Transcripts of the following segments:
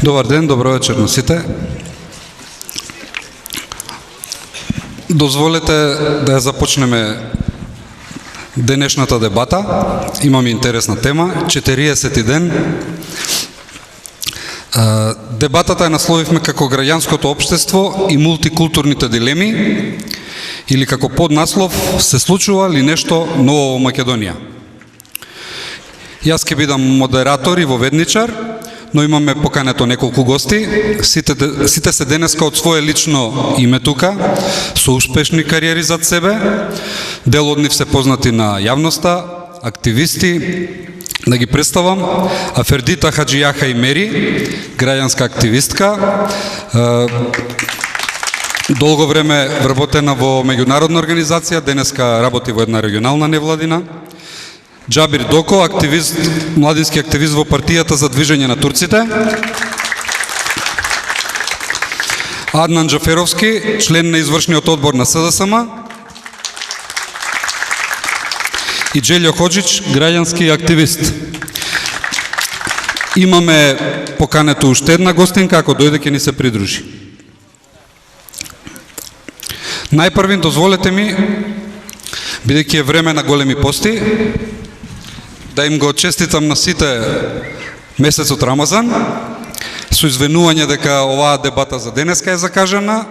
Добар ден, добро вечер на сите. Дозволете да ја започнеме денешната дебата. Имаме интересна тема, 40-ти ден. Дебатата ја насловивме како граѓанското општество и мултикултурните дилеми, или како поднаслов се случува ли нешто ново во Македонија. Јас ќе бидам модератор и воведничар, но имаме покането неколку гости. Сите се денеска од свое лично име тука, со успешни кариери зад себе. Дел од нив се познати на јавноста, активисти. Да ги представам: Афердита Хаджијаха Имери, граѓанска активистка, долго време вработена во меѓународна организација, денеска работи во една регионална невладина. Джабир Доко, активист, младински активист во партијата за движење на турците. Аднан Джаферовски, член на извршниот одбор на СДСМ. И Джелјо Ходжич, граѓански активист. Имаме покането уште една гостинка, ако дојде ќе ни се придружи. Најпрвин дозволете ми, бидејќи е време на големи пости, да им го честитам на сите месецот Рамазан, со извинување дека оваа дебата за денеска е закажана.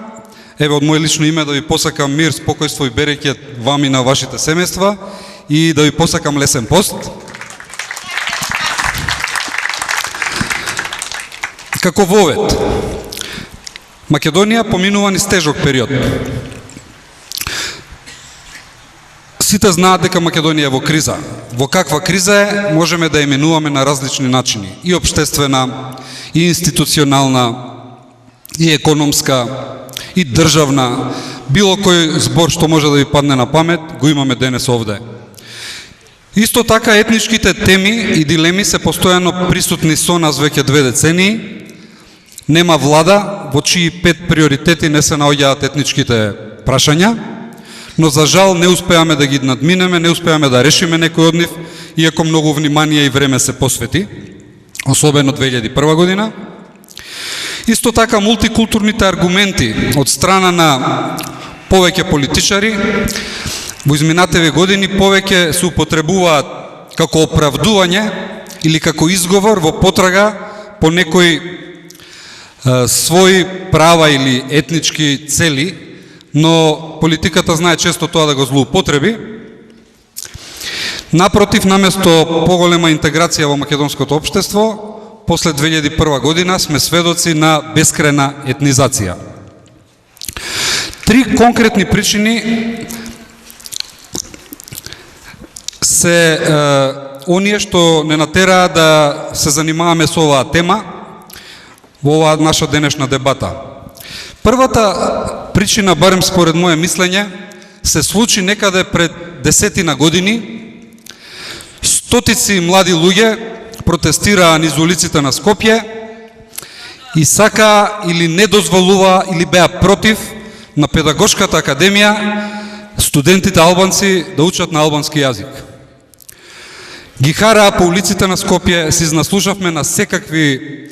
Еве, од моје лично име да ви посакам мир, спокојство и берекет вам и на вашите семејства и да ви посакам лесен пост. Како вовед, Македонија поминува низ тежок период. Сите знаат дека Македонија е во криза. Во каква криза е, можеме да именуваме на различни начини. И општествена, и институционална, и економска, и државна. Било кој збор што може да ви падне на памет, го имаме денес овде. Исто така, етничките теми и дилеми се постојано присутни со нас веќе 2 децении. Нема влада во чии 5 приоритети не се наоѓаат етничките прашања, но за жал не успеаме да ги надминеме, не успеаме да решиме некој од нив, иако многу внимание и време се посвети, особено 2001 година. Исто така, мултикултурните аргументи од страна на повеќе политичари во изминативе години повеќе се употребуваат како оправдување или како изговор во потрага по некои своји права или етнички цели, но политиката знае често тоа да го злоупотреби. Напротив, наместо поголема интеграција во македонското општество, после 2001 година сме сведоци на бескрајна етнизација. 3 конкретни причини се оние што не натераа да се занимаваме со оваа тема во оваа наша денешна дебата. Првата причина, барем според моје мислење, се случи некаде пред 10 години. Стотици млади луѓе протестираа низ улиците на Скопје и сакаа или не дозволуваа или беа против на Педагошката академија студентите албанци да учат на албански јазик. Ги хараа по улиците на Скопје, се изнаслушавме на секакви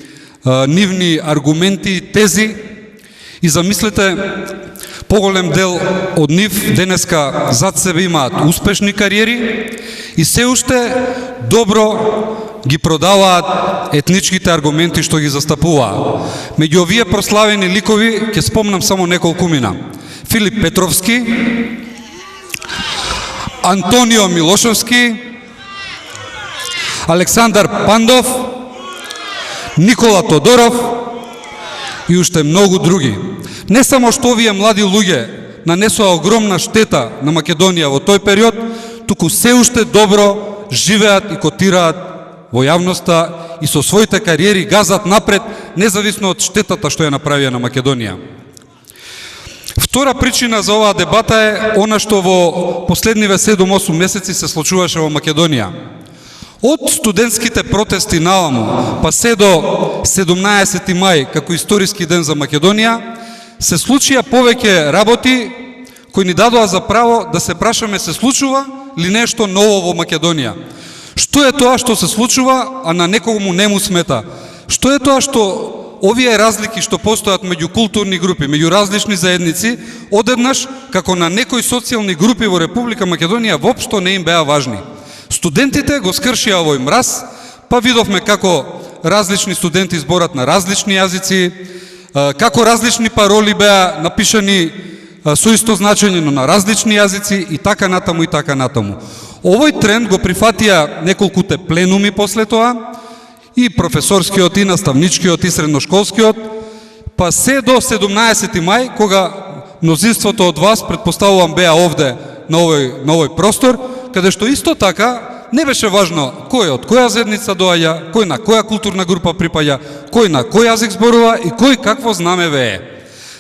нивни аргументи и тези, и замислете, поголем дел од нив денеска зад себе имаат успешни кариери и се уште добро ги продаваат етничките аргументи што ги застапуваа. Меѓу овие прославени ликови ќе спомнам само неколку имена: Филип Петровски, Антонио Милошовски, Александар Пандов, Никола Тодоров и уште многу други. Не само што овие млади луѓе нанесоа огромна штета на Македонија во тој период, туку се уште добро живеат и котираат во јавноста и со своите кариери газат напред, независно од штетата што ја направија на Македонија. Втора причина за оваа дебата е она што во последниве 7-8 месеци се случуваше во Македонија. Од студентските протести наламу, па се до 17 мај како историски ден за Македонија, се случија повеќе работи кои ни дадоа за право да се прашаме се случува ли нешто ново во Македонија. Што е тоа што се случува, а на некому не му смета? Што е тоа што овие разлики што постојат меѓу културни групи, меѓу различни заедници, одеднаш како на некои социјални групи во Република Македонија воопшто не им беа важни. Студентите го скршија овој мраз, па видовме како различни студенти зборат на различни јазици, како различни пароли беа напишани со исто значење, но на различни јазици и така натаму и така натаму. Овој тренд го прифатија неколкуте пленуми после тоа, и професорскиот, и наставничкиот, и средношколскиот, па се до 17 мај, кога мнозинството од вас, предпоставувам, беа овде на овој простор, каде што исто така не беше важно кој од која заедница доаѓа, кој на која културна група припаѓа, кој на кој јазик зборува и кој какво знаме вее.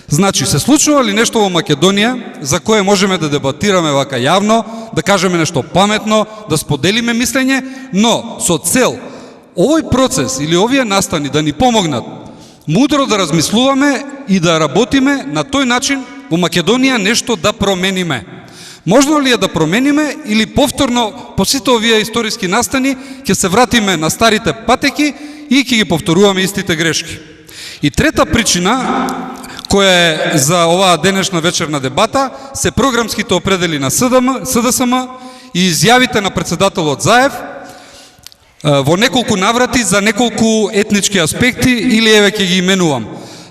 Значи, се случува ли нешто во Македонија за кое можеме да дебатираме вака јавно, да кажеме нешто паметно, да споделиме мислење, но со цел овој процес или овие настани да ни помогнат мудро да размислуваме и да работиме на тој начин во Македонија нешто да промениме. Можно ли е да промениме или повторно по сите овие историски настани ќе се вратиме на старите патеки и ќе ги повторуваме истите грешки? И трета причина која е за оваа денешна вечерна дебата се програмските определи на СДСМ и изјавите на председателот Заев во неколку наврати за неколку етнички аспекти, или еве ќе ги именувам.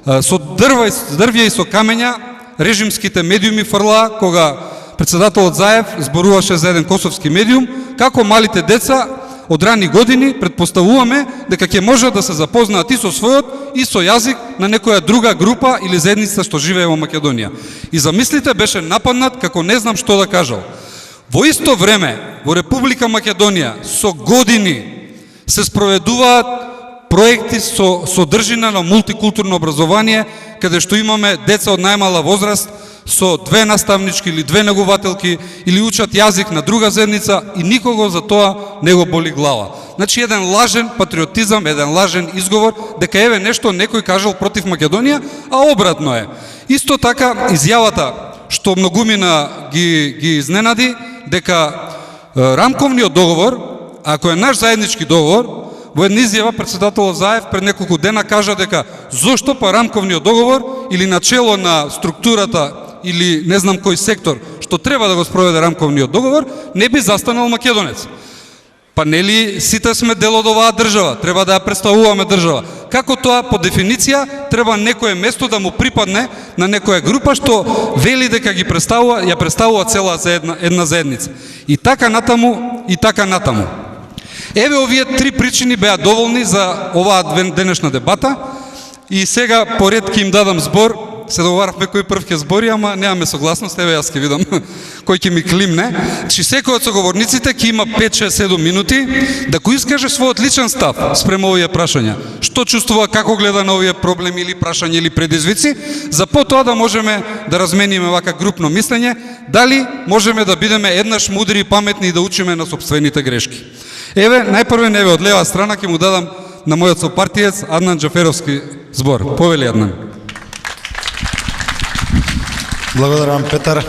Со дрвја и со камења режимските медиуми фрла кога председателот Заев зборуваше за еден косовски медиум, како малите деца од рани години предпоставуваме дека ќе можат да се запознаат и со својот и со јазик на некоја друга група или заедница што живее во Македонија. И замислите, беше нападнат како не знам што да кажал. Во исто време во Република Македонија со години се спроведуваат проекти со содржина на мултикултурно образование, каде што имаме деца од најмала возраст со 2 наставнички или 2 негувателки или учат јазик на друга заедница и никого за тоа не го боли глава. Значи еден лажен патриотизам, еден лажен изговор дека еве нешто некој кажал против Македонија, а обратно е. Исто така изјавата што многумина ги изненади дека рамковниот договор, ако е наш заеднички договор, во една изјава председателот Заев пред неколку дена кажа дека зошто па рамковниот договор или начело на структурата или не знам кој сектор што треба да го спроведе рамковниот договор не би застанал македонец. Па нели сите сме дел од оваа држава, треба да ја представуваме држава. Како тоа по дефиниција треба некое место да му припадне на некоја група што вели дека ја представува цела една заедница. И така натаму, и така натаму. Еве овие 3 причини беа доволни за оваа денешна дебата и сега поред ќе им дадам збор. Се договаравме кој прв ќе збори, ама немаме согласност, еве јас ќе видам кој ќе ми климне. Чи секој од соговорниците ќе има 5, 6, 7 минути да го искаже својот личен став спрема овие прашања. Што чувствува, како гледа на овие проблеми или прашања или предизвици, за потоа да можеме да размениме вака групно мислење, дали можеме да бидеме еднаш мудри и паметни и да учиме на сопствените грешки. Еве, најпрвен еве од лева страна ќе му дадам на мојот сопартиец Аднан Џаферовски збор. Повели Аднан. Благодарам, Петар.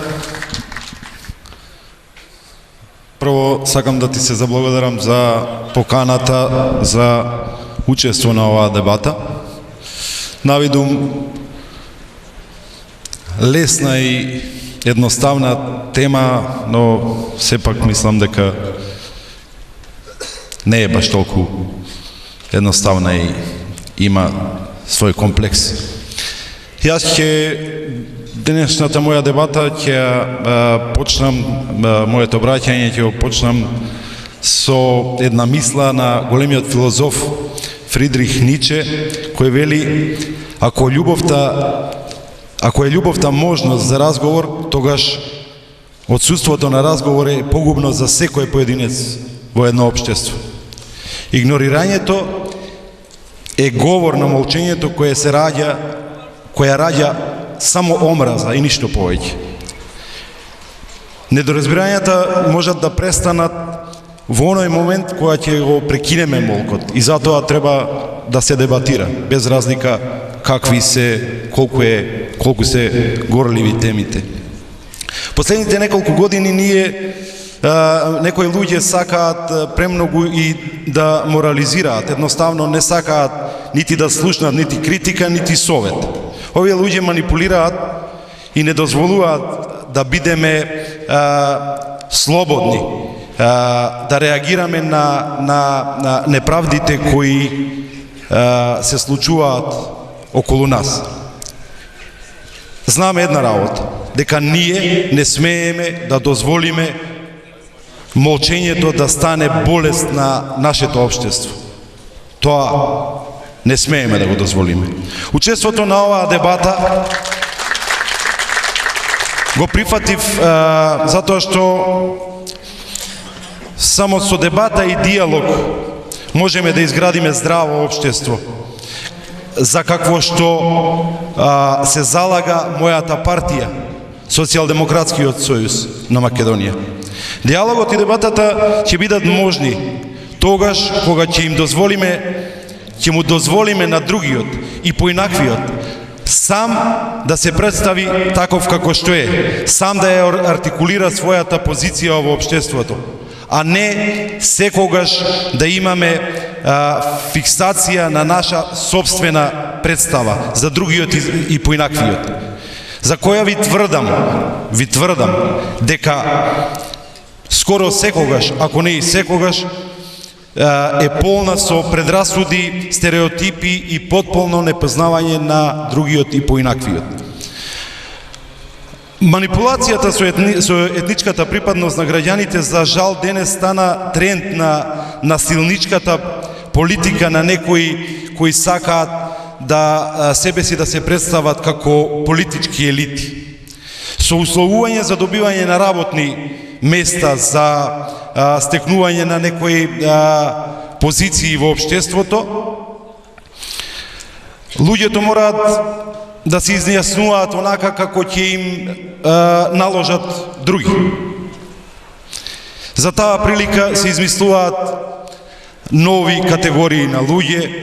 Прво сакам да ти се заблагодарам за поканата за учество на оваа дебата. Навидум лесна и едноставна тема, но сепак мислам дека не е баш толку едноставна и има свој комплекс. Јас ќе денешната моја дебата ќе почнам, моето обраќање ќе го почнам со една мисла на големиот филозоф Фридрих Ниче, кој вели: ако е љубовта можност за разговор, тогаш отсуството на разговор е погубно за секој поединец во едно општество. Игнорирањето е говор на молчењето која раѓа само омраза и ништо повеќе. Недоразбирањата можат да престанат во оној момент кога ќе го прекинеме молкот и затоа треба да се дебатира, без разлика какви се, колку се горливи темите. Последните неколку години ние некои луѓе сакаат премногу и да морализираат, едноставно не сакаат нити да слушнат нити критика, нити совет. Овие луѓе манипулираат и не дозволуваат да бидеме слободни, да реагираме на неправдите кои се случуваат околу нас. Знаме една работа, дека ние не смееме да дозволиме молчењето да стане болест на нашето општество. Тоа не смееме да го дозволиме. Учеството на оваа дебата го прифатив затоа што само со дебата и диалог можеме да изградиме здраво општество, за какво што се залага мојата партија, Социјалдемократскиот сојуз на Македонија. Диалогот и дебатата ќе бидат можни тогаш кога ќе му дозволиме на другиот и поинаквиот сам да се представи таков како што е, сам да ја артикулира својата позиција во општеството, а не секогаш да имаме фиксација на наша собствена представа за другиот и поинаквиот. За која ви тврдам дека скоро секогаш, ако не и секогаш, е полна со предрасуди, стереотипи и потполно непознавање на другиот и поинаквиот. Манипулацијата со етничката припадност на граѓаните за жал денес стана тренд на насилничката политика на некои кои сакаат да себе си да се представат како политички елити. Со условување за добивање на работни места, за стекнување на некои позиции во општеството, луѓето мораат да се изјаснуваат онака како ќе им наложат други. За таа прилика се измислуваат нови категории на луѓе,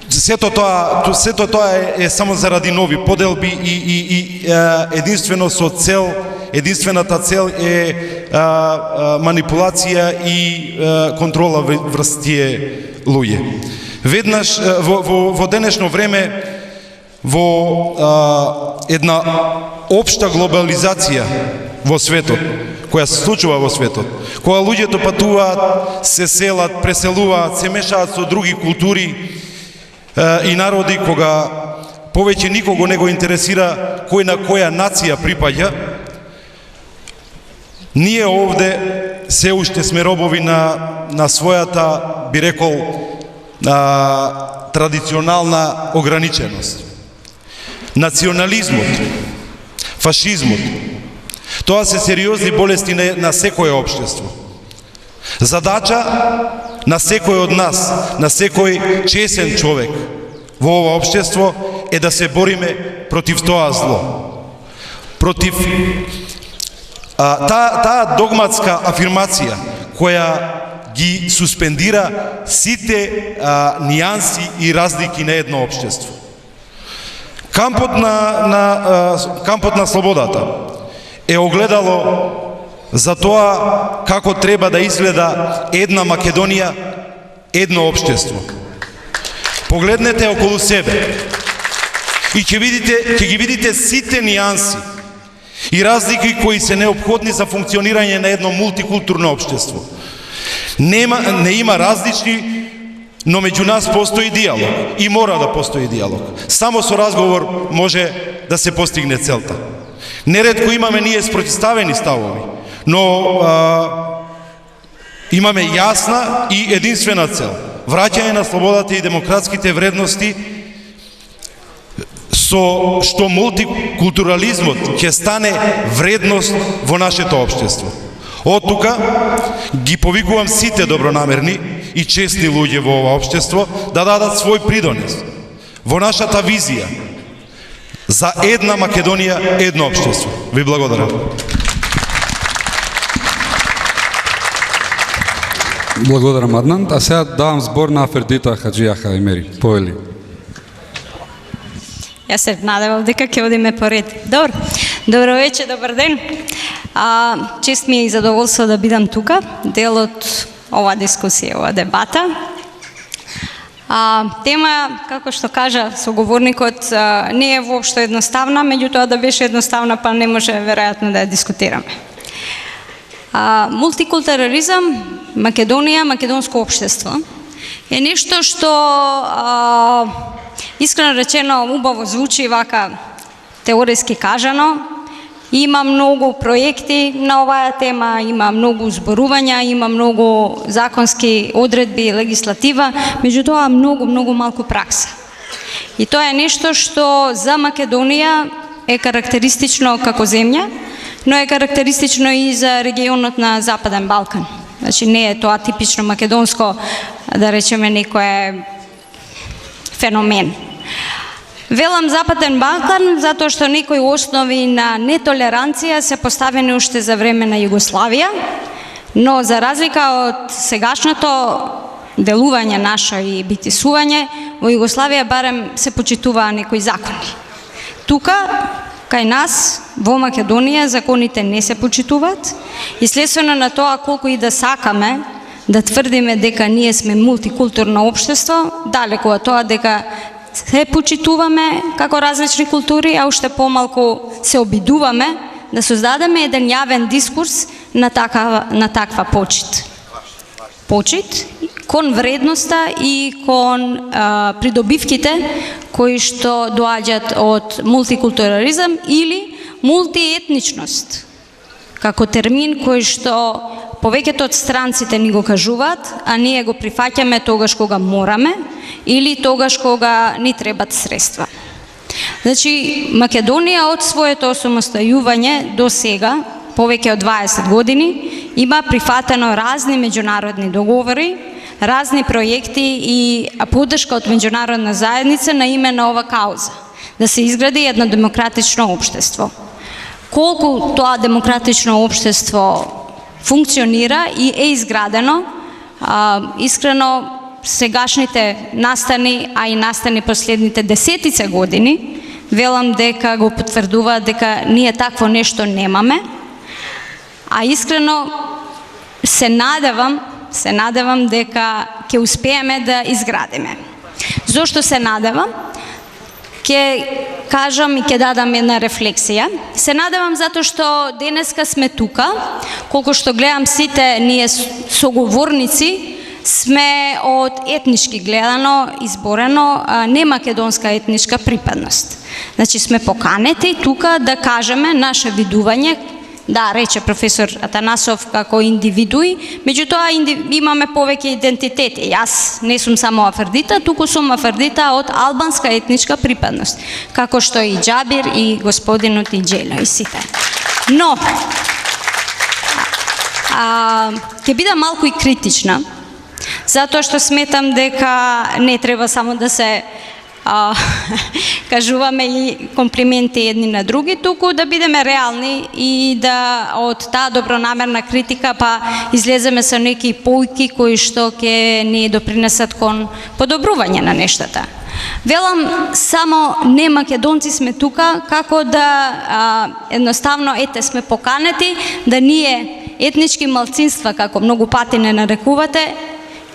сето тоа е само заради нови поделби и единствената цел е манипулација и контрола врз тие луѓе. Веднаш во денешно време, во една општа глобализација во светот, која се случува во светот, кога луѓето патуваат, се селат, преселуваат, се мешаат со други култури и народи, кога повеќе никого не го интересира кој на која нација припаѓа, ние овде се уште сме робови на својата, би рекол, традиционална ограниченост. Национализмот, фашизмот, тоа се сериозни болести на секое општество. Задача на секој од нас, на секој чесен човек во ова општество е да се бориме против тоа зло. Против таа догматска афирмација која ги суспендира сите нијанси и разлики на едно општество. Кампот на слободата е огледало за тоа како треба да изгледа една Македонија, едно општество. Погледнете околу себе и ќе ги видите сите нијанси и разлики кои се неопходни за функционирање на едно мултикултурно општество. Не има различни, но меѓу нас постои диалог и мора да постои диалог. Само со разговор може да се постигне целта. Неретко имаме ние спротивставени ставови, но имаме јасна и единствена цел – враќање на слободата и демократските вредности, со што мултикултурализмот ќе стане вредност во нашето општество. Од тука ги повикувам сите добронамерни и честни луѓе во ова општество да дадат свој придонес во нашата визија за една Македонија, едно општество. Ви благодарам. Благодарам, Аднан. А сега давам збор на Фердита Хаджијаха Емери. Повели. Јас се надевав дека ќе одиме по ред. Добро. Добро вечер, добар ден. Чест ми е и задоволство да бидам тука, дел од ова дискусија, ова дебата. Тема, како што кажа соговорникот, не е воопшто едноставна, меѓутоа да беше едноставна, па не може веројатно да ја дискутираме. Мултикултурализам, Македонија, македонско општество е нешто што искрено речено убаво звучи вака теоретски кажано. Има многу проекти на оваа тема, има многу зборувања, има многу законски одредби, легислатива, меѓутоа многу малку пракса. И тоа е нешто што за Македонија е карактеристично како земја, но е карактеристично и за регионот на Западен Балкан. Значи не е тоа типично македонско, да речеме, некој феномен. Велам Западен Балкан затоа што некои основи на нетолеранција се поставени уште за време на Југославија, но за разлика од сегашното делување наше и битисување, во Југославија барем се почитуваа некои закони. Тука, кај нас, во Македонија, законите не се почитуваат и следствено на тоа колку и да сакаме да тврдиме дека ние сме мултикултурно општество, далеку од тоа дека се почитуваме како различни култури, а уште помалку се обидуваме да создадеме еден јавен дискурс на таква почит. Почит кон вредноста и кон придобивките кои што доаѓаат од мултикултурализам или мултиетничност, како термин кој што повеќето од странците ни го кажуваат, а ние го прифаќаме тогаш кога мораме или тогаш кога ни требат средства. Значи, Македонија од своето осамостојување до сега, повеќе од 20 години, има прифатено разни меѓународни договори, разни проекти и поддршка од меѓународна заедница на име на ова кауза, да се изгради едно демократично општество. Колку тоа демократично општество функционира и е изградено, искрено сегашните настани, а и настани последните десетица години, велам дека го потврдува дека ние такво нешто немаме, а искрено се надевам дека ќе успееме да изградиме. Зошто се надевам? Ќе кажам и ќе дадам една рефлексија. Се надевам затоа што денеска сме тука, колку што гледам сите ние соговорници, сме од етнички гледано, изборено, не македонска етничка припадност. Значи сме поканети тука да кажеме наше видување, да, рече професор Атанасов како индивидуи, меѓутоа имаме повеќе идентитети. Јас не сум само афердита, туку сум афердита од албанска етничка припадност, како што и Џабир и господинот и Џело и сите. Но, ќе бидам малку и критична, затоа што сметам дека не треба само да се кажуваме и комплименти едни на други, туку да бидеме реални и да од таа добронамерна критика па излеземе со неки поуки кои што ќе ни допринесат кон подобрување на нештата. Велам, само не македонци сме тука, како да едноставно сме поканети да ние етнички малцинства, како многу пати не нарекувате,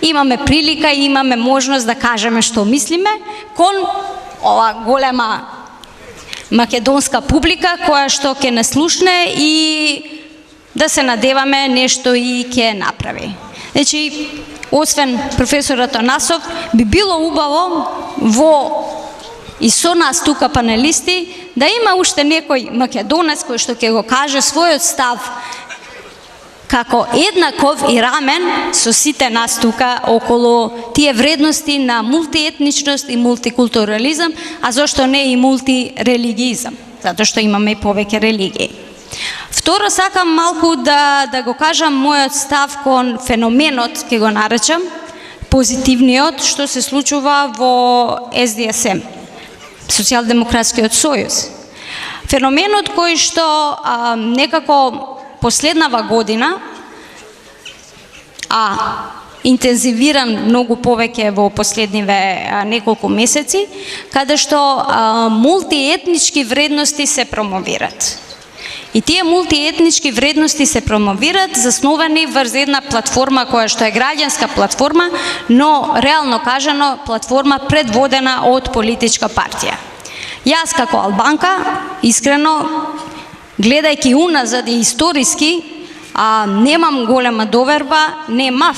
имаме прилика и имаме можност да кажеме што мислиме кон ова голема македонска публика која што ќе не слушне и да се надеваме нешто и ќе направи. Значи, освен професор Атанасов, би било убаво во и со нас тука панелисти да има уште некој македонец кој што ќе го каже својот став како еднаков и рамен со сите нас тука околу тие вредности на мултиетничност и мултикултурализам, а зошто не и мултирелигизам, затоа што имаме и повеќе религии. Второ, сакам малку да го кажам мојот став кон феноменот, ќе го наречам, позитивниот, што се случува во СДСМ, Социјалдемократскиот сојуз. Феноменот кој што некако последнава година, интензивиран многу повеќе во последниве неколку месеци, каде што мултиетнички вредности се промовират. И тие мултиетнички вредности се промовират, засновани врз една платформа која што е граѓанска платформа, но реално кажано платформа предводена од политичка партија. Јас како албанка, искрено, гледајќи уназад и историски, немам голема доверба, немав,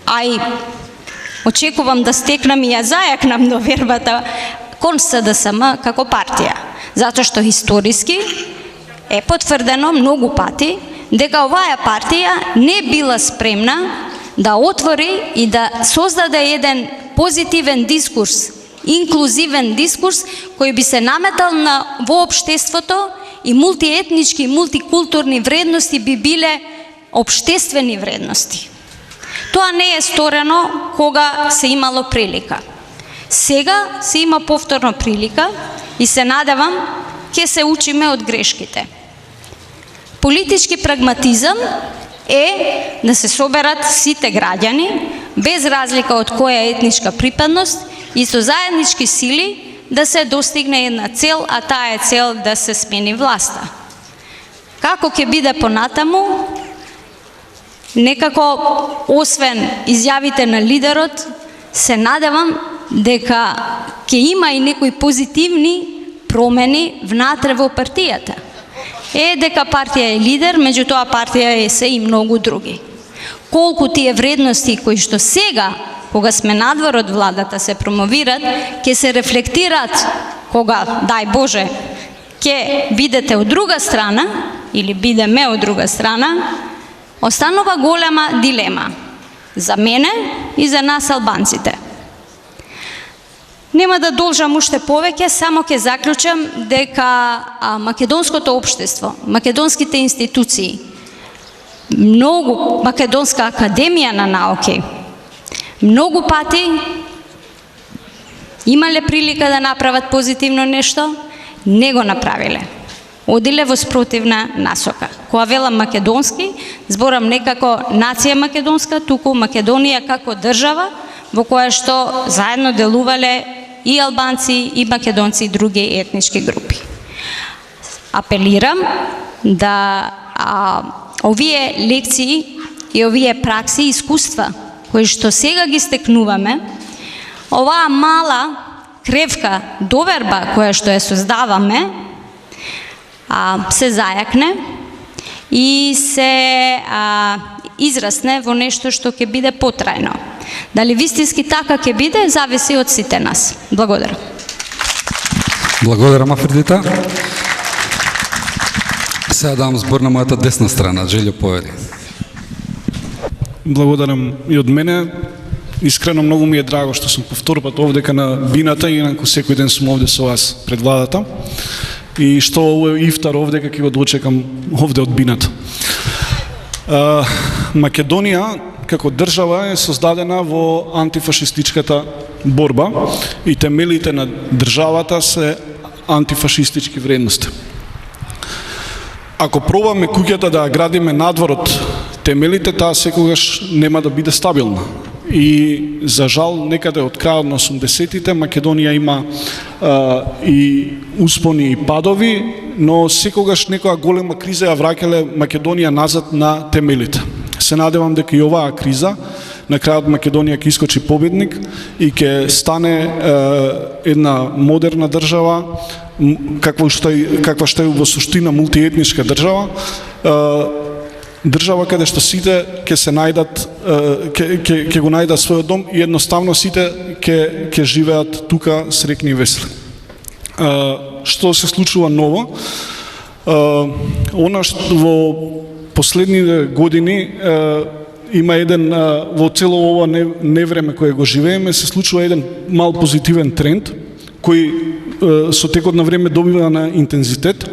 а и очекувам да стекнам и ја зајакнам довербата кон СДСМ како партија, затоа што историски е потврдено многу пати дека оваа партија не била спремна да отвори и да создаде еден позитивен дискурс, инклузивен дискурс кој би се наметал во општеството и мултиетнички и мултикултурни вредности би биле општествени вредности. Тоа не е сторено кога се имало прилика. Сега се има повторно прилика и се надевам ќе се учиме од грешките. Политички прагматизам е да се соберат сите граѓани, без разлика од која етничка припадност, и со заеднички сили да се достигне една цел, а таа е цел да се смени власта. Како ќе биде понатаму, некако, освен изјавите на лидерот, се надевам дека ќе има и некои позитивни промени внатре во партијата. Дека партија е лидер, меѓутоа партија е се и многу други. Колку тие вредности кои што сега, кога сме надвор од владата, се промовират, ќе се рефлектираат кога, дај Боже, ќе бидете од друга страна, или бидеме од друга страна, останува голема дилема за мене и за нас албанците. Нема да должам уште повеќе, само ќе заклучам дека македонското општество, македонските институции, многу Македонска академија на науки, многу пати имале прилика да направат позитивно нешто, не го направиле. Одиле во спротивна насока. Кога велам македонски, зборам не како нација македонска, туку Македонија како држава, во која што заедно делувале и албанци, и македонци, и други етнички групи. Апелирам да овие лекции и овие пракси и искуства, кои што сега ги стекнуваме, оваа мала кревка доверба која што ја создаваме, се зајакне и се израсне во нешто што ќе биде потрајно. Дали вистински така ќе биде, зависи од сите нас. Благодарам. Благодарам, Афродита. Сега давам збор на мојата десна страна, Желјо повели. Благодарам и од мене. Искрено многу ми е драго што сум повтор пат овдека на бината, инаку секој ден сум овде со вас пред владата. И што овој ифтар овдека ќе го дочекам овде од бината. Македонија како држава е создадена во антифашистичката борба и темелите на државата се антифашистички вредности. Ако пробаме куќата да ја градиме надвор од темелите, таа секогаш нема да биде стабилна. И за жал некаде од крајот на 80-тите Македонија има и успони и падови, но секогаш некоја голема криза ја враќале Македонија назад на темелите. Се надевам дека и оваа криза на крајот Македонија ќе искочи победник и ќе стане една модерна држава, каква што е во суштина мултиетничка држава, држава каде што сите ќе се најдат, ќе го најдат својот дом и едноставно сите ќе живеат тука среќни и весели. Што се случува ново? Она што во последните години има еден, во цело ова невреме кое го живееме, се случува еден мал позитивен тренд, кој со текот на време добива на интензитет,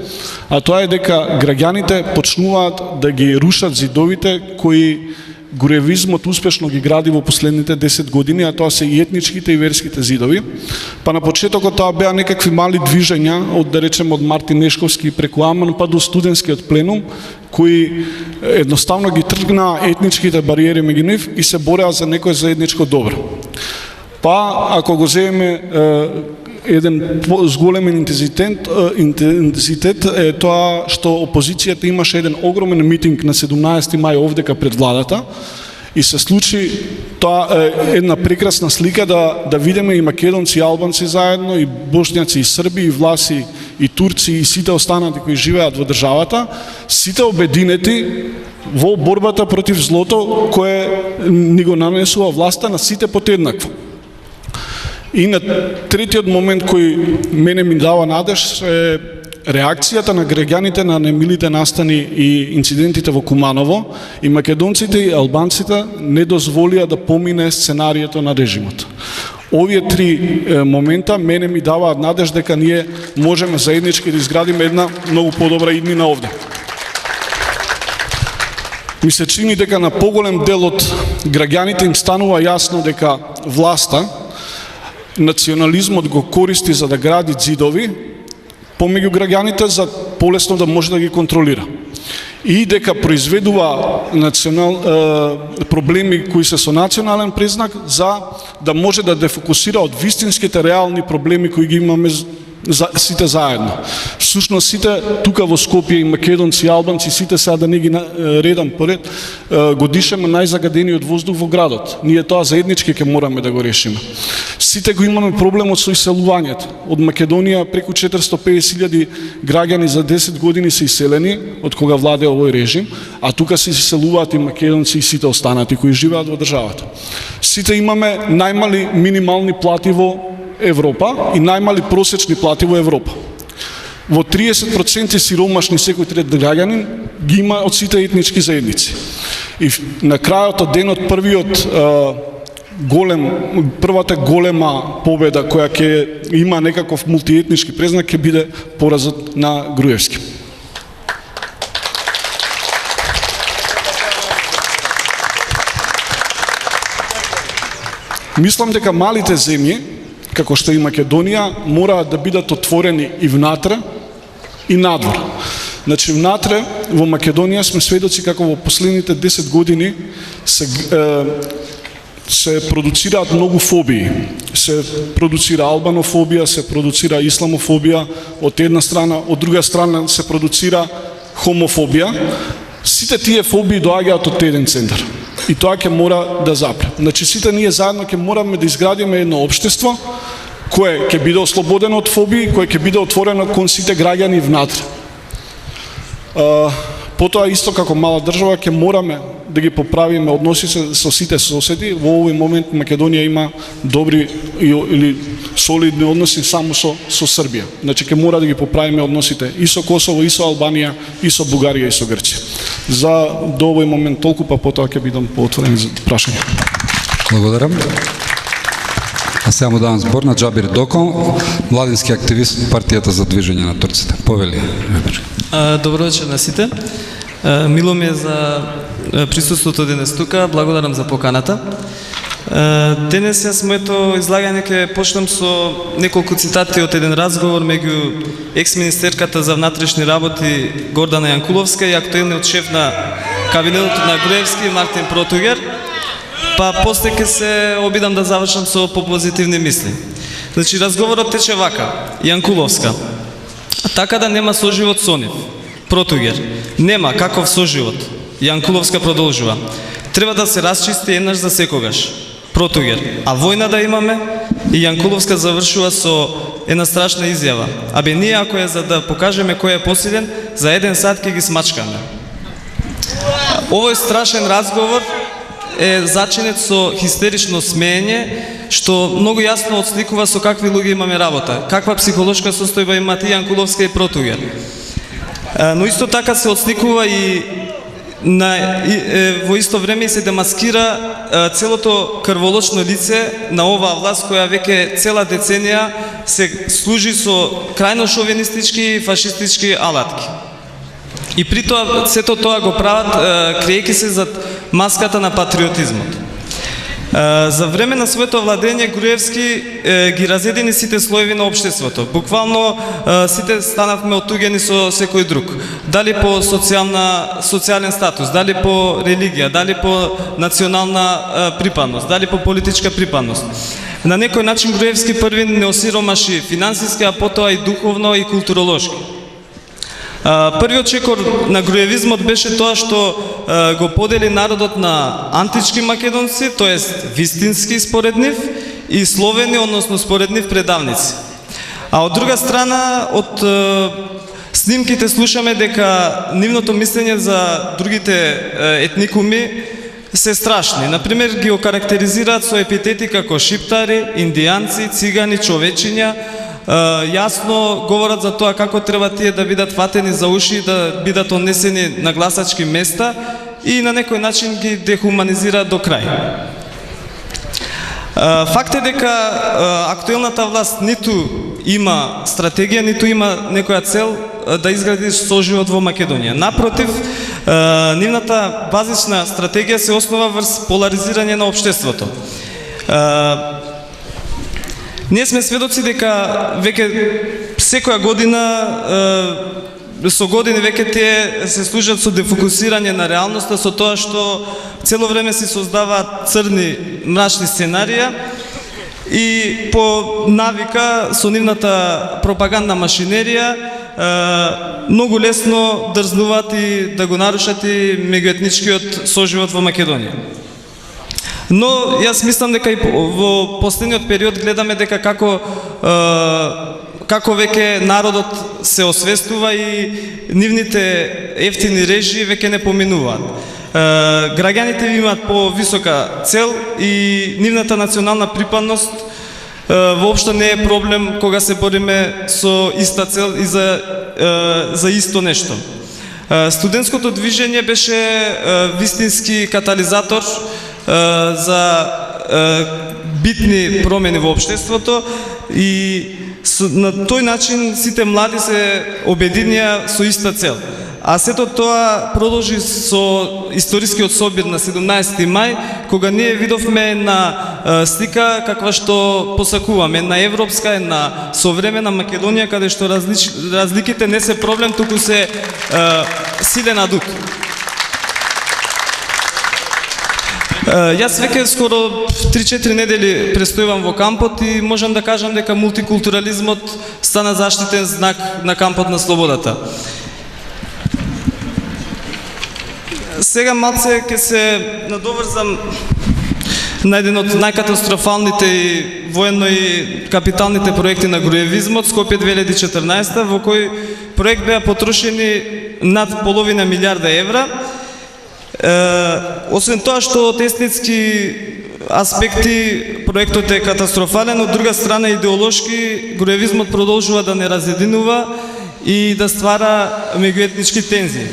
а тоа е дека граѓаните почнуваат да ги рушат зидовите кои гуревизмот успешно ги гради во последните 10 години, а тоа се и етничките и верските зидови. Па на почетокот тоа беа некакви мали движења од, да речем, од Мартин Нешковски преку Аман па до студентскиот пленум, кои едноставно ги тргнаа етничките бариери меѓу нив и се бореа за некој заедничко добро. Па, ако го земеме еден зголемен интензитет е тоа што опозицијата имаше еден огромен митинг на 17 мај овдека пред владата и се случи тоа една прекрасна слика да видиме и македонци и албанци заедно, и бошњаци и срби, и власи и турци и сите останати кои живеат во државата, сите обединети во борбата против злото кое ни го нанесува власта на сите подеднакво. И на третиот момент кој мене ми дава надеж е реакцијата на граѓаните на немилите настани и инцидентите во Куманово, и македонците и албанците не дозволија да помине сценарието на режимот. Овие три момента мене ми даваат надеж дека ние можеме заеднички да изградиме една многу подобра иднина овде. Ми се чини дека на поголем дел од граѓаните им станува јасно дека власта, национализмот го користи за да гради ѕидови помеѓу граѓаните за полесно да може да ги контролира. И дека произведува проблеми кои се со национален признак за да може да дефокусира од вистинските реални проблеми кои ги имаме сите заедно. Всушност сите тука во Скопје, и македонци и албанци, сите сега да не ги редам поред, го дишеме најзагадениот воздух во градот. Ние тоа заеднички ќе мораме да го решиме. Сите го имаме проблемот со иселувањето. Од Македонија преку 450.000 граѓани за 10 години се иселени од кога владее овој режим, а тука се иселуваат и македонци и сите останати кои живеат во државата. Сите имаме најмали минимални плати во Европа и најмали просечни плати во Европа. Во 30% сиромашни секој трет граѓанин ги има од сите етнички заедници. И на крајот од денот првата голема победа која ќе има некаков мултиетнички презнак ќе биде поразот на Груевски. Мислам дека малите земји, како што и Македонија, мораат да бидат отворени и внатре и надвор. Значи, внатре, во Македонија сме сведоци како во последните 10 години се продуцираат многу фобии. Се продуцира албанофобија, се продуцира исламофобија од една страна, од друга страна се продуцира хомофобија. Сите тие фобии доаѓаат од еден центар. И тоа ќе мора да запре. Значи, сите ние заедно ќе мораме да изградиме едно општество кое ќе биде ослободено од фобии, кое ќе биде отворено кон сите граѓани внатре. Потоа, исто како мала држава, ќе мораме да ги поправиме односите со сите соседи. Во овој момент Македонија има добри или солидни односи само со Србија. Значи, ќе мора да ги поправиме односите и со Косово, и со Албанија, и со Бугарија, и со Грција. До овој момент толку, па потоа ќе бидам поотворен за прашање. Благодарам. А сега му давам збор на Джабир Докон, младински активист од партијата за движење на турците. Повели. Добро вечер на сите. Мило ми е за присуството денес тука. Благодарам за поканата. Денес јас моето излагање ќе почнам со неколку цитати од еден разговор меѓу екс-министерката за внатрешни работи Гордана Јанкуловска и актуелниот шеф на кабинетот на Груевски Мартин Протугер. Па после ќе се обидам да завршам со попозитивни мисли. Значи, разговорот тече вака. Јанкуловска: така да нема соживот со нив. Протугер: нема каков соживот. Јанкуловска продолжува: треба да се расчисти еднаш за секогаш. Протугер: а војна да имаме? И Јанкуловска завршува со една страшна изјава: абе ние ако е за да покажеме кој е посилен, за 1 сат ќе ги смачкаме. Овој страшен разговор е зачинет со хистерично смеење, што многу јасно отсликува со какви луѓе имаме работа, каква психолошка состојба имаат и Јанкуловска и Протугер. Но исто така се отсликува и во исто време се демаскира целото крволочно лице на оваа власт која веќе цела деценија се служи со крајно шовинистички и фашистички алатки. И при тоа, сето тоа го прават криејќи се зад маската на патриотизмот. За време на своето владење Груевски ги разедини сите слоеви на општеството. Буквално сите станавме отуѓени со секој друг. Дали по социјален статус, дали по религија, дали по национална припадност, дали по политичка припадност. На некој начин Груевски први не осиромаши финансиски, а потоа и духовно и културолошки. Првиот чекор на груевизмот беше тоа што го подели народот на антички македонци, тоест вистински според нив, и словени, односно според нив предавници. А од друга страна, од снимките слушаме дека нивното мислење за другите етникуми се страшни. Например, ги окарактеризираат со епитети како шиптари, индијанци, цигани, човечиња, јасно говорат за тоа како треба тие да бидат фатени за уши, да бидат однесени на гласачки места и на некој начин ги дехуманизираат до крај. Факт е дека актуелната власт ниту има стратегија, ниту има некоја цел да изгради соживот во Македонија. Напротив, нивната базична стратегија се основа врз поларизирање на општеството. Ние сме сведоци дека веќе секоја година, со години веќе тие се служат со дефокусирање на реалноста, со тоа што цело време се создаваат црни, мрачни сценарија и по навика со нивната пропагандна машинерија многу лесно дрзнуваат и да го нарушат и меѓуетничкиот соживот во Македонија. Но јас мислам дека и во последниот период гледаме дека како веќе народот се освестува и нивните ефтини режии веќе не поминуваат. Граѓаните имаат повисока цел и нивната национална припадност воопшто не е проблем кога се бориме со иста цел и за исто нешто. Студентското движење беше вистински катализатор за битни промени во општеството и на тој начин сите млади се обединија со иста цел. А сето тоа продолжи со историскиот собир на 17 мај, кога ние видовме една слика каква што посакуваме, една европска, една современа Македонија, каде што разликите не се проблем, туку се силен адут. Јас веќе скоро 3-4 недели престојувам во кампот и можам да кажам дека мултикултурализмот стана заштитен знак на кампот на слободата. Сега малце ќе се надоврзам на еден од најкатастрофалните и военно и капиталните проекти на груевизмот, Скопје 2014, во кој проект беа потрошени над половина милиарда евра. Освен тоа што од естетски аспекти проектот е катастрофален, од друга страна идеолошки груевизмот продолжува да не разединува и да ствара меѓуетнички тензии.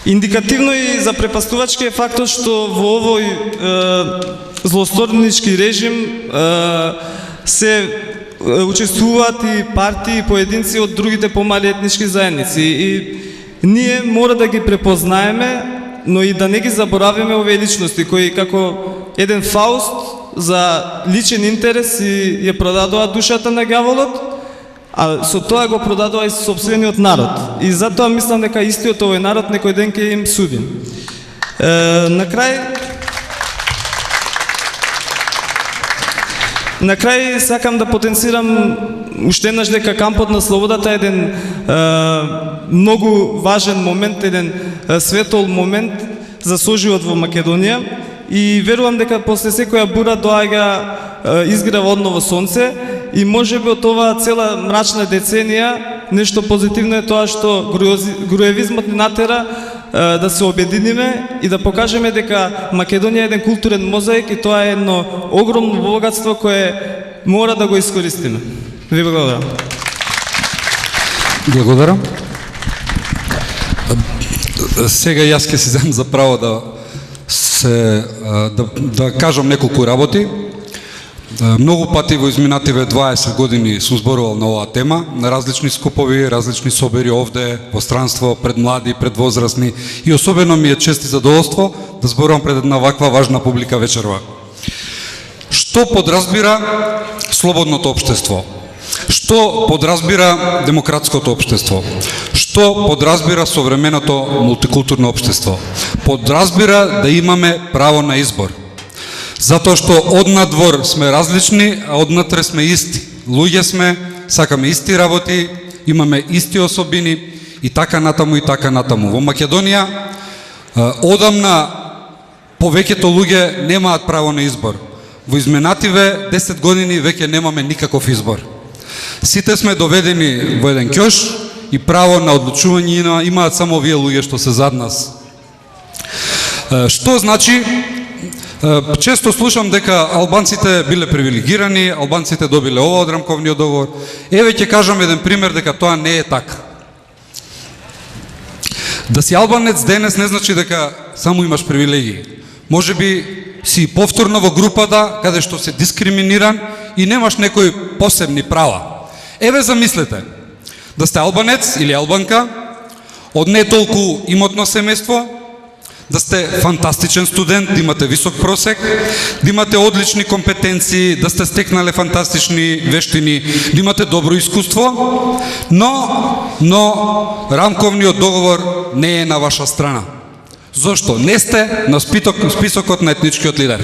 Индикативно и запрепастувачки е фактот што во овој злосторнички режим се учествуваат и партии и поединци од другите помали етнички заедници и ние мора да ги препознаеме, но и да не ги заборавиме овие личности кои како еден Фауст за личен интерес и ја продадоа душата на ѓаволот, а со тоа го продадоа и сопствениот народ. И затоа мислам дека истиот овој народ некој ден ќе им суди. На крај сакам да потенцирам уште еднаш дека кампот на слободата е еден многу важен момент, еден светол момент за соживот во Македонија и верувам дека после секоја бура доаѓа изгрева одново сонце и можеби од оваа цела мрачна деценија нешто позитивно е тоа што груевизмот ни натера да се обединиме и да покажеме дека Македонија е еден културен мозаик и тоа е едно огромно богатство кое мора да го искористиме. Ви благодарам. Благодарам. Сега јас ќе си земам за право да кажам неколку работи. Многу пати во изминативе 20 години сум зборувал на оваа тема, на различни скупови, различни собери овде, во странство, пред млади, пред возрастни, и особено ми е чест и задоволство да зборувам пред една ваква важна публика вечерва. Што подразбира слободното општество? Што подразбира демократското општество? Што подразбира современото мултикултурно општество? Подразбира да имаме право на избор. Затоа што однадвор сме различни, а однатре сме исти. Луѓе сме, сакаме исти работи, имаме исти особини и така натаму и така натаму. Во Македонија одамна повеќето луѓе немаат право на избор. Во изминативе 10 години веќе немаме никаков избор. Сите сме доведени во еден ќош и право на одлучување имаат само овие луѓе што се зад нас. Што значи? Често слушам дека албанците биле привилегирани, албанците добиле ова од рамковниот договор. Еве ќе кажам еден пример дека тоа не е така. Да си албанец денес не значи дека само имаш привилегии. Може би си повторно во групата каде што се дискриминиран и немаш некои посебни права. Еве замислете, да сте албанец или албанка, од не толку имотно семејство, да сте фантастичен студент, да имате висок просек, да имате одлични компетенции, да сте стекнале фантастични вештини, да имате добро искуство, но рамковниот договор не е на ваша страна. Зошто? Не сте на списокот на етничкиот лидер.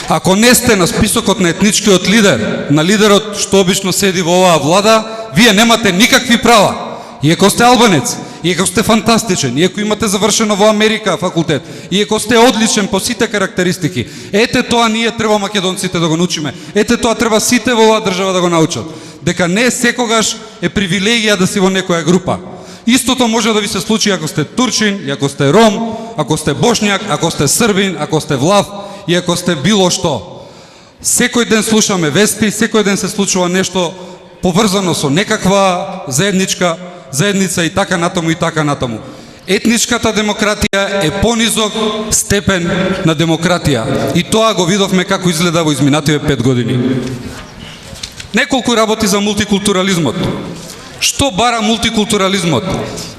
Ако не сте на списокот на етничкиот лидер, на лидерот што обично седи во оваа влада, вие немате никакви права. Иако сте албанец, иако сте фантастичен, иако имате завршено во Америка факултет, иако сте одличен по сите карактеристики, ете тоа ние треба македонците да го научиме. Ете тоа треба сите во оваа држава да го научат. Дека не секогаш е привилегија да си во некоја група. Истото може да ви се случи ако сте турчин, ако сте ром, ако сте бошњак, ако сте србин, ако сте влав и ако сте било што. Секој ден слушаме вести, секој ден се случува нешто поврзано со некаква заедница и така натаму и така натаму. Етничката демократија е понизок степен на демократија и тоа го видовме како изгледа во изминативе 5 години. Неколку работи за мултикултурализмот. Што бара мултикултурализмот?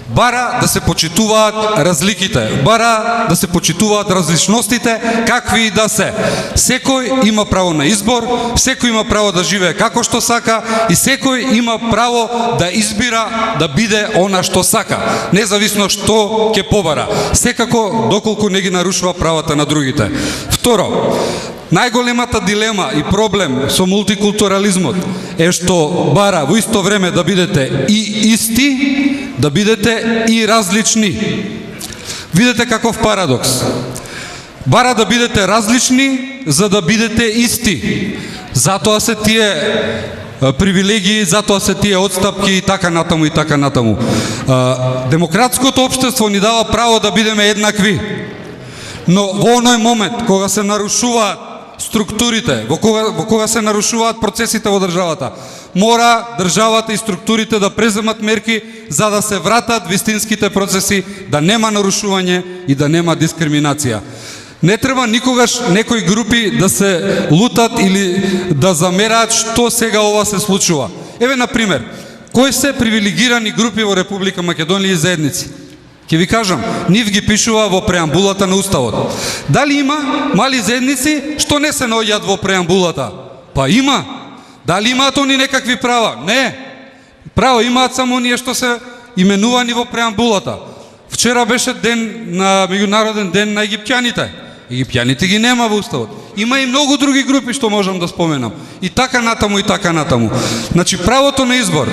Бара да се почитуваат разликите, бара да се почитуваат различностите, какви и да се. Секој има право на избор, секој има право да живее како што сака и секој има право да избира да биде она што сака, независно што ќе побара. Секако доколку не ги нарушува правата на другите. Второ, најголемата дилема и проблем со мултикултурализмот е што бара во исто време да бидете и исти, да бидете и различни. Видете каков парадокс. Бара да бидете различни за да бидете исти. Затоа се тие привилегии, затоа се тие отстапки и така натаму и така натаму. Демократското општество ни дава право да бидеме еднакви. Но во оној момент кога се нарушуваат структурите, во кога се нарушуваат процесите во државата, мора државата и структурите да преземат мерки за да се вратат вистинските процеси, да нема нарушување и да нема дискриминација. Не треба никогаш некои групи да се лутат или да замераат што сега ова се случува. Еве на пример, кои се привилегирани групи во Република Македонија и заедници? Ќе ви кажам, нив ги пишува во преамбулата на Уставот. Дали има мали заедници што не се наоѓаат во преамбулата? Па има. Дали имаат они некакви права? Не. Право имаат само оние што се именувани во преамбулата. Вчера беше ден на меѓународен ден на египтјаните. Египтјаните ги нема во Уставот. Има и многу други групи што можам да споменам. И така натаму, и така натаму. Значи, правото на избор,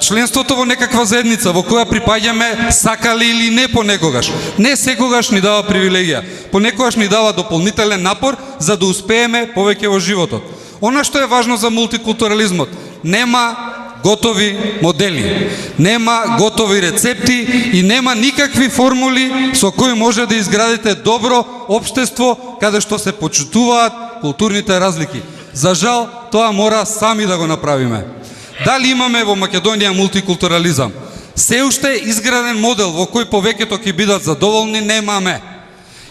членството во некаква заедница во која припаѓаме сакали или не понекогаш, не секогаш ни дава привилегија. Понекогаш ни дава дополнителен напор за да успееме повеќе во животот. Она што е важно за мултикултурализмот, нема готови модели, нема готови рецепти и нема никакви формули со кои може да изградите добро општество каде што се почитуваат културните разлики. За жал, тоа мора сами да го направиме. Дали имаме во Македонија мултикултурализам? Се уште изграден модел во кој повеќето ќе бидат задоволни немаме.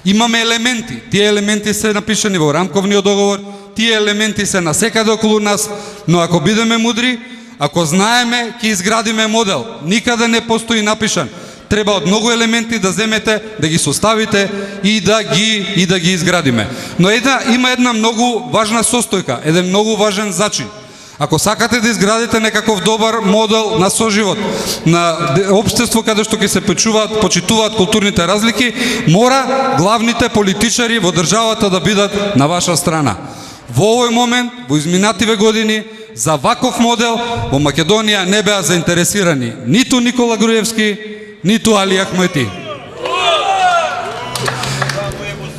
Имаме елементи. Тие елементи се напишани во рамковниот договор, тие елементи се насекаде околу нас, но ако бидеме мудри, ако знаеме, ќе изградиме модел. Никаде не постои напишан. Треба од многу елементи да земете, да ги составите и да ги изградиме. Но има една многу важна состојка, еден многу важен зачин. Ако сакате да изградите некаков добар модел на соживот, на општество каде што ќе се почитуваат културните разлики, мора главните политичари во државата да бидат на ваша страна. Во овој момент, во изминативе години, за ваков модел во Македонија не беа заинтересирани ниту Никола Груевски, ниту Али Ахмети.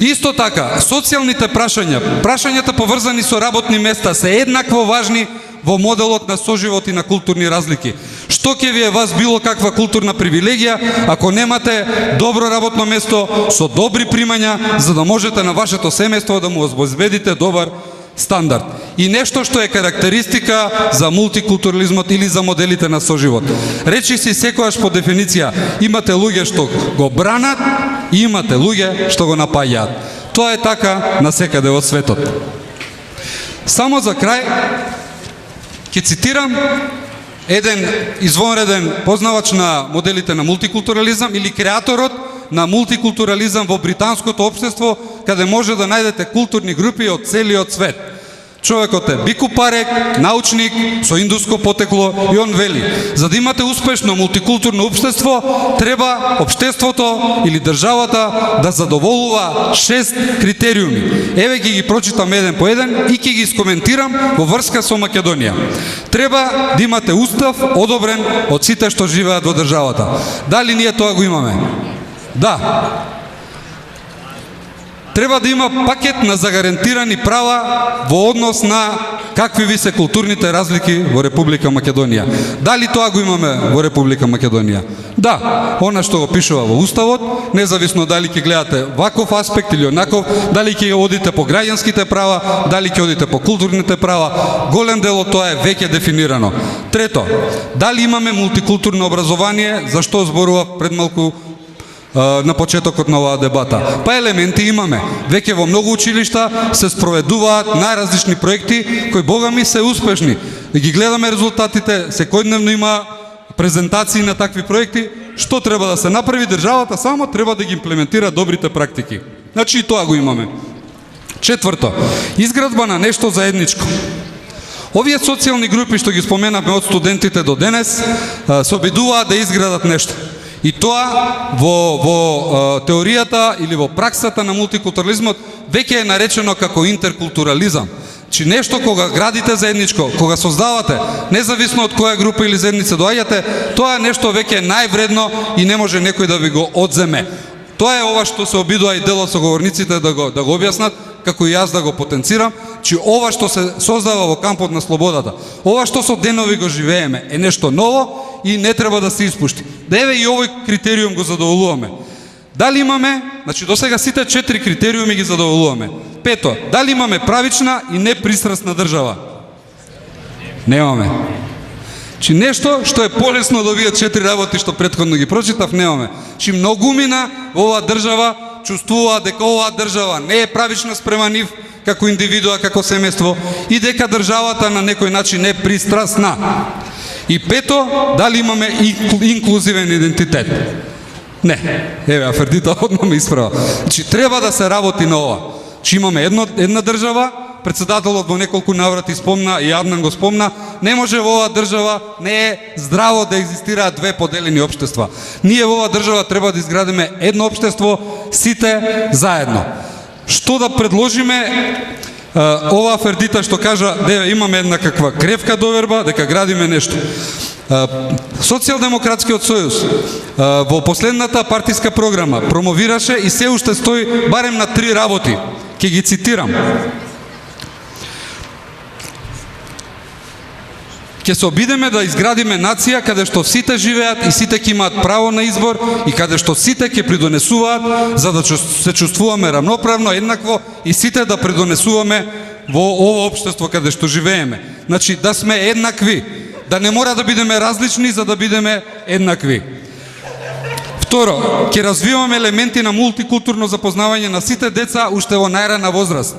Исто така, социјалните прашањата поврзани со работни места се еднакво важни во моделот на соживот и на културни разлики. Што ќе ви е вас било каква културна привилегија ако немате добро работно место со добри примања за да можете на вашето семејство да му обезбедите добар стандард. И нешто што е карактеристика за мултикултурализмот или за моделите на соживот. Речи си секојаш по дефиниција, имате луѓе што го бранат и имате луѓе што го напаѓаат. Тоа е така насекаде во светот. Само за крај ќе цитирам еден извонреден познавач на моделите на мултикултурализам или креаторот на мултикултурализам во британското општество, каде може да најдете културни групи од целиот свет. Човекот е Бику Парек, научник со индуско потекло, и он вели: за да имате успешно мултикултурно општество, треба општеството или државата да задоволува 6 критериуми. Еве ги прочитам еден по еден и ќе ги искоментирам во врска со Македонија. Треба да имате устав одобрен од сите што живеат во државата. Дали ние тоа го имаме? Да. Треба да има пакет на загарантирани права во однос на какви ви се културните разлики во Република Македонија. Дали тоа го имаме во Република Македонија? Да, она што го пишува во Уставот, независно дали ќе гледате ваков аспект или онаков, дали ќе одите по граѓанските права, дали ќе одите по културните права, голем дел од тоа е веќе дефинирано. Трето, дали имаме мултикултурно образование, за што зборував пред малку на почетокот на оваа дебата. Па елементи имаме. Веќе во многу училишта се спроведуваат најразлични проекти кои богами се успешни. Ги гледаме резултатите, секојдневно има презентации на такви проекти. Што треба да се направи? Државата само треба да ги имплементира добрите практики. Значи и тоа го имаме. Четврто, изградба на нешто заедничко. Овие социјални групи што ги споменавме од студентите до денес се обидуваат да изградат нешто. И тоа во теоријата или во праксата на мултикултурализмот веќе е наречено како интеркултурализам. Чи нешто кога градите заедничко, кога создавате, независно од која група или заедница доаѓате, тоа нешто веќе е највредно и не може некој да ви го одземе. Тоа е ова што се обидува и делот соговорниците да го објаснат, како и јас да го потенцирам, че ова што се создава во кампот на слободата, ова што со денови го живееме, е нешто ново и не треба да се испушти. Да еве и овој критериум го задоволуваме. Дали имаме, значи досега сите 4 критериуми ги задоволуваме. Пето, дали имаме правична и непристрасна држава? Немаме. Чи нешто што е полесно од овие 4 работи што претходно ги прочитав, немаме. Чи многумина во оваа држава чувствуваат дека оваа држава не е правична спрема нив како индивидуа, како семејство и дека државата на некој начин е пристрасна. И пето, дали имаме инклузивен идентитет? Не. Еве, Афердита одма ме исправа. Значи, треба да се работи на ова. Че имаме една држава, председателот во неколку наврати спомна, и Аднан го спомна, не може во оваа држава, не е здраво да екзистираат две поделени општества. Ние во оваа држава треба да изградиме едно општество, сите заедно. Што да предложиме? Ова Афердита што кажа, имаме една каква кревка доверба, дека градиме нешто. Социјалдемократскиот сојуз во последната партиска програма промовираше и се уште стои барем на 3 работи. Ќе ги цитирам. Ќе се обидеме да изградиме нација каде што сите живеат и сите ќе имаат право на избор и каде што сите ќе придонесуваат за да се чувствуваме рамноправно, еднакво и сите да придонесуваме во ово општество каде што живееме. Значи да сме еднакви, да не мора да бидеме различни за да бидеме еднакви. Второ, ќе развиваме елементи на мултикултурно запознавање на сите деца уште во најрана возраст.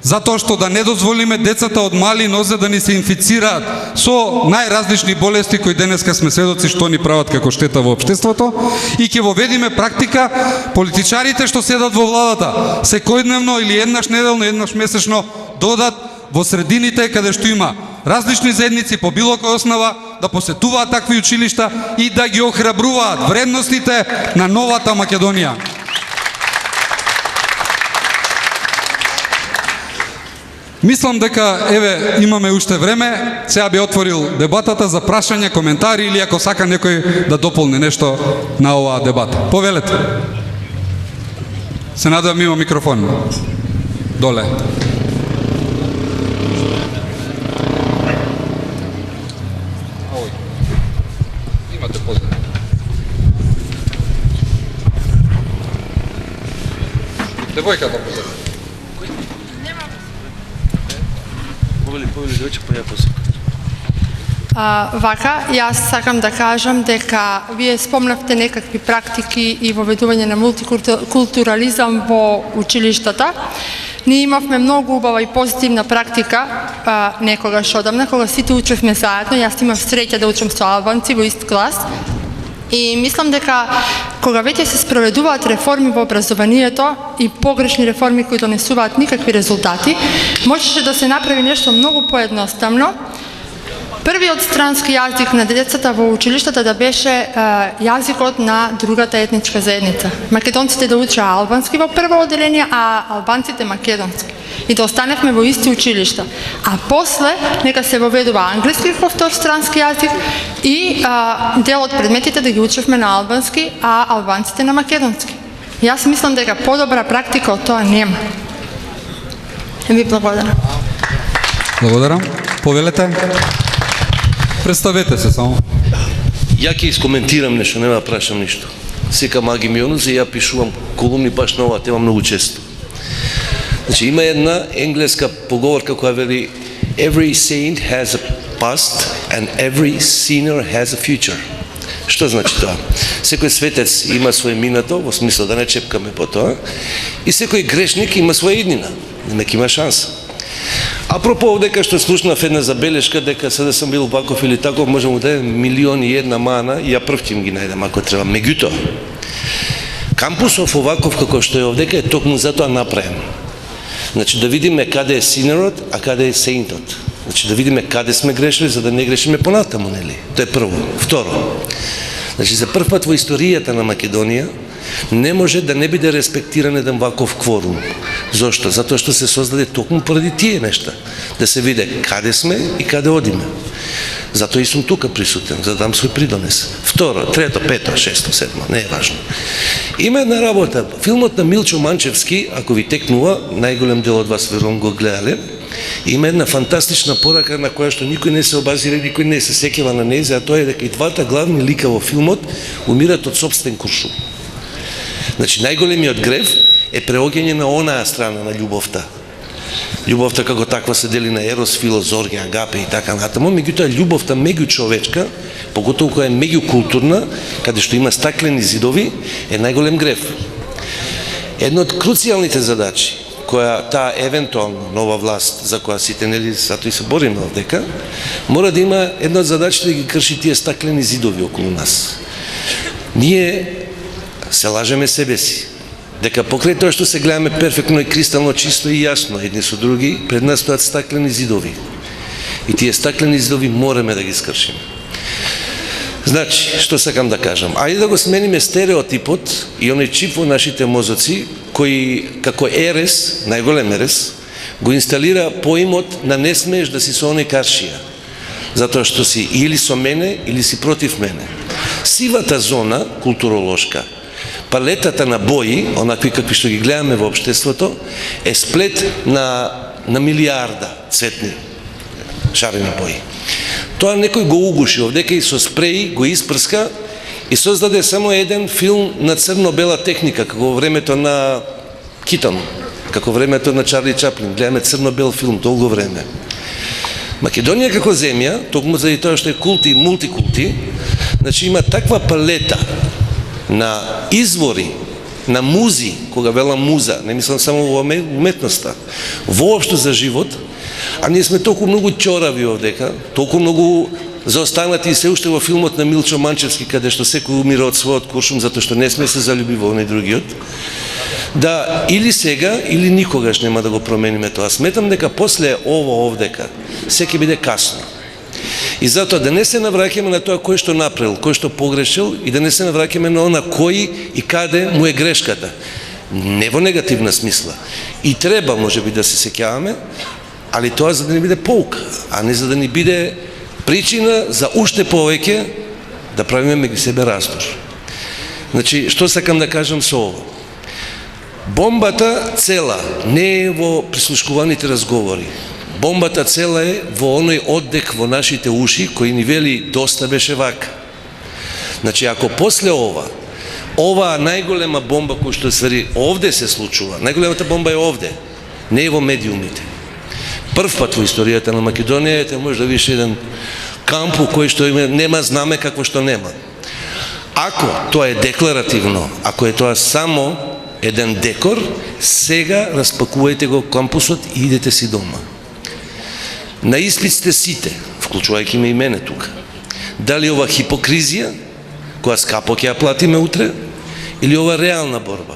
Затоа што да не дозволиме децата од мали нозе да ни се инфицираат со најразлични болести кои денеска сме сведоци што ни прават како штета во општеството, и ќе воведиме практика политичарите што седат во владата секојдневно или еднаш неделно, еднаш месечно додат во средините каде што има различни заедници по било која основа да посетуваат такви училишта и да ги охрабруваат вредностите на новата Македонија. Мислам дека, еве, имаме уште време, сега би отворил дебатата за прашања, коментари или ако сака некој да дополни нешто на оваа дебата. Повелете. Се надевам има микрофон. Доле. Имате поздрав. Девојката поздрав. Вака, јас сакам да кажам дека вие спомнавте некакви практики и воведување на мултикултурализам во училиштата. Ние имавме многу убава и позитивна практика некогаш одамна, кога сите учевме заедно. Јас имав среќа да учам со албанци во ист клас. И мислам дека кога веќе се спроведуваат реформи во образованието и погрешни реформи кои донесуваат никакви резултати, можеше да се направи нешто многу поедноставно. Првиот странски јазик на децата во училиштата да беше јазикот на другата етничка заедница. Македонците да учат албански во прво оделение, а албанците македонски. И да останевме во исти училишта. А после нека се воведува англиски како втор странски јазик и дел од предметите да ги учевме на албански, а албанците на македонски. Јас мислам дека подобра практика од тоа нема. Ви благодарам. Благодарам. Повелете. Представете се само. Ја ќе искоментирам нешто, нема да прашам ништо. Секам Аги Мионуз и ја пишувам колумни баш на оваа тема многу често. Значи, има една енглеска поговорка која вели Every saint has a past and every sinner has a future. Што значи тоа? Секој светец има своје минато, во смисла да не чепкаме по тоа, и секој грешник има своја иднина, нека има шанса. Апропо овдека што слушнав една забелешка дека се да сам бил ваков или таков, можам да дадем милиони и една мана и ја прв ќе ги најдем ако треба. Меѓутоа, кампусов оваков како што е овдека е токму затоа направен. Значи да видиме каде е синерот, а каде е сеинтот. Значи да видиме каде сме грешили за да не грешиме понатаму, нели? Тоа е прво. Второ, значи за прв пат во историјата на Македонија не може да не биде респектиран еден ваков кворум. Зошто? Затоа што се создаде токму поради тие нешта. Да се виде каде сме и каде одиме. Затоа и сум тука присутен, за да дам свој придонес. Второ, трето, пето, шесто, седмо, не е важно. Има една работа. Филмот на Милчо Манчевски, ако ви текнува, најголем дел од вас верувам го гледале, има една фантастична порака на која што никој не се обазира, никој не се сеќава на неја, а тоа е дека и двата главни лика во филмот умират од собствен куршум. Значи, најголемиот грев е преоѓање на онаа страна на љубовта. Љубовта како таква се дели на ерос, филос, зорге, агапе и така натаму, меѓутоа љубовта меѓучовечка, поготово која е меѓукултурна, каде што има стаклени зидови, е најголем грев. Една од круцијалните задачи која таа евентуално нова власт за која сите нели затоа и се бориме овдека, мора да има една од задачите да ги крши тие стаклени зидови околу нас. Ние се лажеме себе си, дека покрај тоа што се гледаме перфектно и кристално чисто и јасно едни со други, пред нас стојат стаклени зидови. И тие стаклени зидови мораме да ги скршиме. Значи, што сакам да кажам? Ајде да го смениме стереотипот и оној чип во нашите мозоци, кој како ерес, најголем ерес, го инсталира поимот на не смееш да си со оној каршија. Затоа што си или со мене, или си против мене. Сивата зона, културолошка, палетата на бои, онакви какви што ги гледаме во општеството, е сплет на милиарда цветни шарени бои. Тоа некој го угуши овдека и со спреи го испрска и создаде само еден филм на црно-бела техника, како во времето на Китон, како времето на Чарли Чаплин. Гледаме црно-бел филм долго време. Македонија како земја, токму заради тоа што е култи и мултикулти, значи има таква палета на извори на музи, кога велам муза, не мислам само во уметноста, воопшто за живот, а ние сме толку многу ќорави овдека, толку многу заостанати и се уште во филмот на Милчо Манчевски, каде што секој умира од својот куршум, затоа што не сме се залюби во оној другиот, да или сега, или никогаш нема да го промениме тоа. Сметам дека после ово овдека, се ќе биде касно. И затоа да не се навраќаме на тоа кој што направил, кој што погрешил и да не се навраќаме на она кој и каде му е грешката. Не во негативна смисла. И треба можеби да се сеќаваме, али тоа за да ни биде поука, а не за да ни биде причина за уште повеќе да правиме меѓу себе раздор. Значи, што сакам да кажам со ово? Бомбата цела не е во прислушкуваните разговори. Бомбата цела е во оној оддек во нашите уши кој ни вели доста беше вака. Значи, ако после ова најголема бомба која што свари овде се случува, најголемата бомба е овде, не е во медиумите. Прв пат во историјата на Македонија е може да видиш еден камп у кој што нема знаме какво што нема. Ако тоа е декларативно, ако е тоа само еден декор, сега распакувајте го кампусот и идете си дома. На испит сте сите, вклучувајќи ме и мене тука. Дали ова хипокризија, која скапо ќе ја платиме утре, или ова реална борба?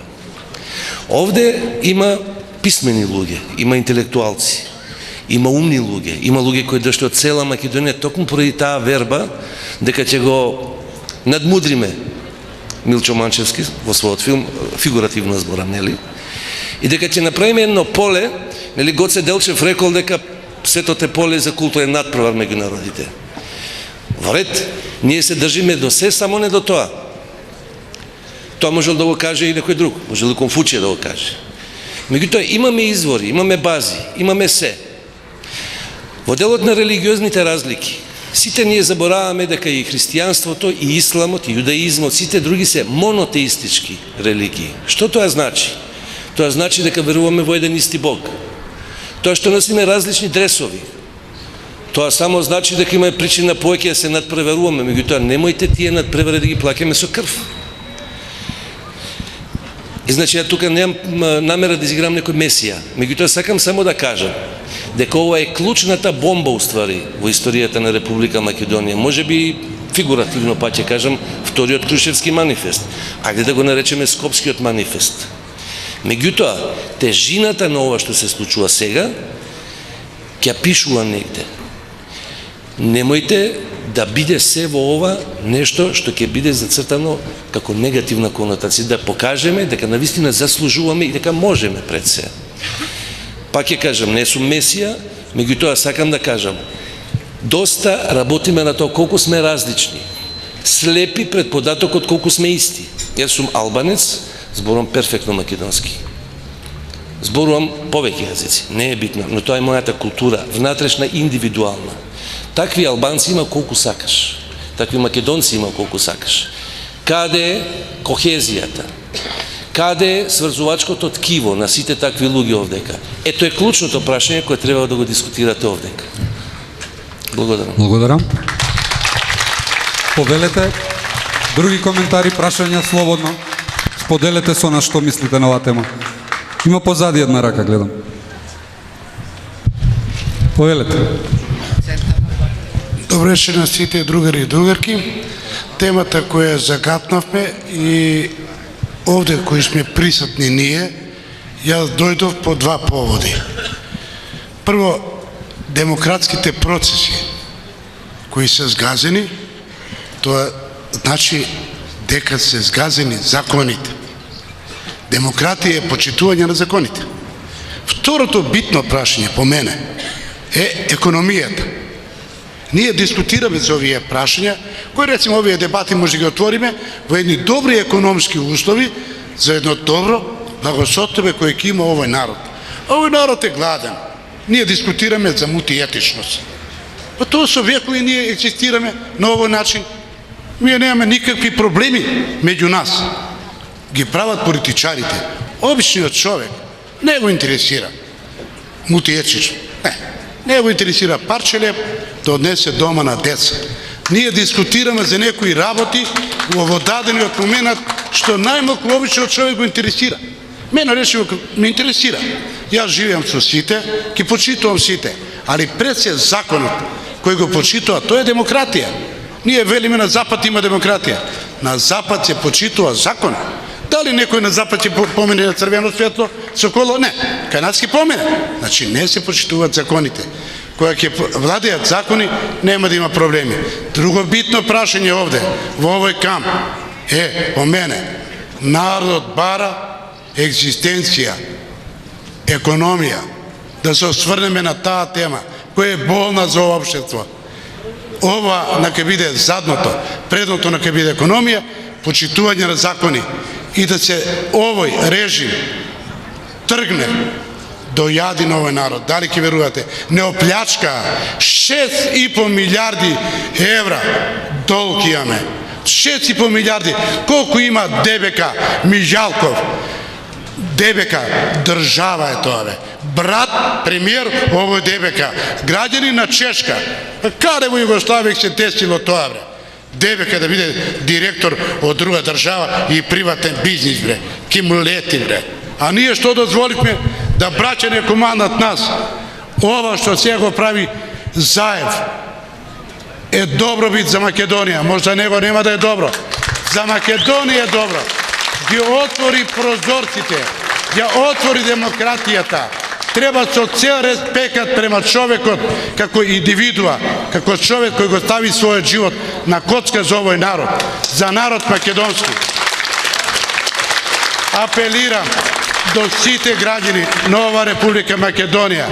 Овде има писмени луѓе, има интелектуалци, има умни луѓе, има луѓе кои дошли од цела Македонија токму поради таа верба дека ќе го надмудриме Милчо Манчевски во својот филм, фигуративно зборам, нели? И дека ќе направиме едно поле, нели Гоце Делчев рекол дека сето те поле за културен надпревар меѓу народите. Во ред, ние се држиме до се, само не до тоа. Тоа можел да го каже и некој друг, можел и Конфуција да го каже. Меѓутоа имаме извори, имаме бази, имаме се. Во делот на религиозните разлики, сите ние забораваме дека и христијанството, и исламот, и јудаизмот, сите други се монотеистички религии. Што тоа значи? Тоа значи дека веруваме во еден исти Бог. Тоа што носиме различни дресови, тоа само значи дека има причина повеќе да се надпреваруваме, меѓутоа немојте тие надпревари да ги плаќаме со крв. И значи ја тука немам намера да изиграм некој месија, меѓутоа сакам само да кажам дека ова е клучната бомба уствари во историјата на Република Македонија. Можеби фигуративно па ќе кажам вториот Крушевски манифест. Ајде да го наречеме Скопскиот манифест. Меѓутоа, тежината на ова што се случува сега ќе пишува негде. Немојте да биде се во ова нешто што ќе биде зацртано како негативна конотација, да покажеме дека навистина заслужуваме и дека можеме пред се. Пак ќе кажам, не сум месија, меѓутоа сакам да кажам, доста работиме на тоа колку сме различни, слепи пред податокот колку сме исти. Јас сум албанец, зборувам перфектно македонски. Зборувам повеќе јазици, не е битно, но тоа е мојата култура, внатрешна, индивидуална. Такви албанци има колку сакаш, такви македонци има колку сакаш. Каде е кохезијата? Каде е сврзувачкото ткиво на сите такви луѓе овдека? Ето е клучното прашање кое треба да го дискутирате овдека. Благодарам. Благодарам. Повелете други коментари, прашања слободно. Споделете со нас што мислите на оваа тема. Има позади една рака, гледам. Повелете. Добре вечер на сите другари и другарки. Темата која загатнавме и овде кои сме присутни ние, јас дојдов по два поводи. Прво, демократските процеси кои се згазени, тоа значи дека се згазени законите. Демократија е почитување на законите. Второто битно прашање по мене е економијата. Ние дискутираме за овие прашања, кои рецимо овие дебати може да ги отвориме во едни добри економски услови за едно добро благосостојбе кој ќе има овој народ. Овој народ е гладен. Ние дискутираме за мултиетичност. Па тоа со векови ние екзистираме на овој начин. Ние немаме никакви проблеми меѓу нас. Ги прават политичарите. Обичниот човек не го интересира мултиетичност. Не го интересира парче леп да однесе дома на деца. Ние дискутираме за некои работи во дадениот момент што најмалку обично човек го интересира. Мене решиво ме интересира. Јас живеам со сите, ги почитувам сите, али пред се законот кој го почитува, тоа е демократија. Ние велиме на Запад има демократија. На Запад се почитува закон. Дали некој на Запад ќе помине на црвено светло со коло? Не. Кај нас ќе помине. Значи не се почитуваат законите. Кога ќе владеат закони, нема да има проблеми. Друго битно прашање овде, во овој камп, по мене, народот бара екзистенција, економија, да се осврнеме на таа тема, која е болна за ова општество. Ова на ке биде задното, предното на ке биде економија, почитување на закони и да се овој режим тргне до јади на овој народ. Дали ке верувате? Не оплячка 6,5 милиарди евра долг имаме. 6,5 милиарди. Колку има ДБК, Мијалков? ДБК, држава е тоа, бе. Брат, премиер, ово е ДБК. Граѓани на Чешка. Каде во Југославија се десило тоа, бре? ДБК да биде директор од друга држава и приватен бизнис, бре. Кимулети, бре. А ние што дозволивме да браќане командат нас? Ова што сега го прави Заев е добробит за Македонија. Можда него нема да е добро. За Македонија е добро. Ги отвори прозорците, ја отвори демократијата. Треба со цел респект према човекот како индивидуа, како човек кој го стави својот живот на коцка за овој народ, за народ македонски. Апелирам до сите граѓани на ова Република Македонија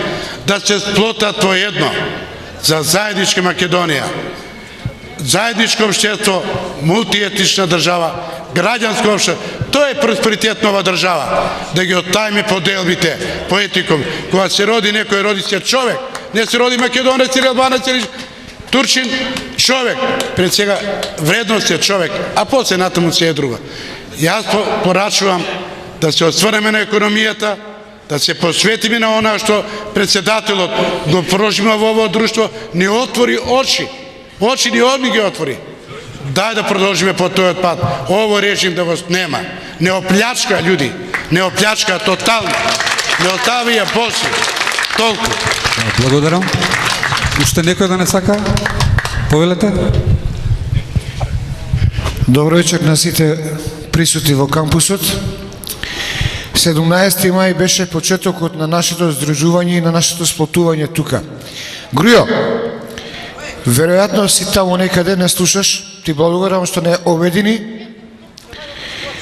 да се сплотат во едно за заедничка Македонија. Заедничко општество, мултиетнична држава, граѓанско општество. Тоа е просперитет на ова држава. Да ги оттајме поделбите по етиком. Кога се роди некој, роди се човек. Не се роди македонец или албанец или турчин, човек. Пред сега вредност е човек, а после натаму се е друга. Јас порачувам да се осврнеме на економијата, да се посветиме на она што председателот го прожима во ово друштво, ни отвори очи. Очи ни одни ги отвори. Дај да продолжиме по тој пат. Ово режим да го нема. Не оплячка, људи. Не оплячка тотално. Не остави ја боси. Толку. Благодарам. Уште некој да не сака? Повелете. Добро вечер на сите присутни во кампусот. 17 мај беше почетокот на нашето здружување и на нашето сплотување тука. Грујо, веројатно си таму некаде не слушаш, ти благодарам што не обедини,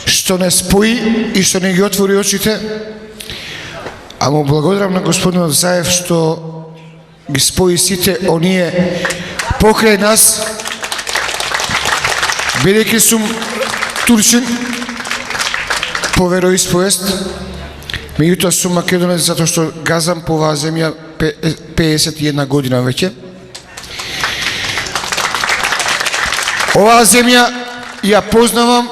што не спои и што не ги отвори очите, а му благодарам на господинот Заев што ги спои сите оние покрај нас, бидејќи сум турчин по вероисповест, меѓутоа сум македонец затоа што газам по оваа земја 51 година веќе. Оваа земја ја познавам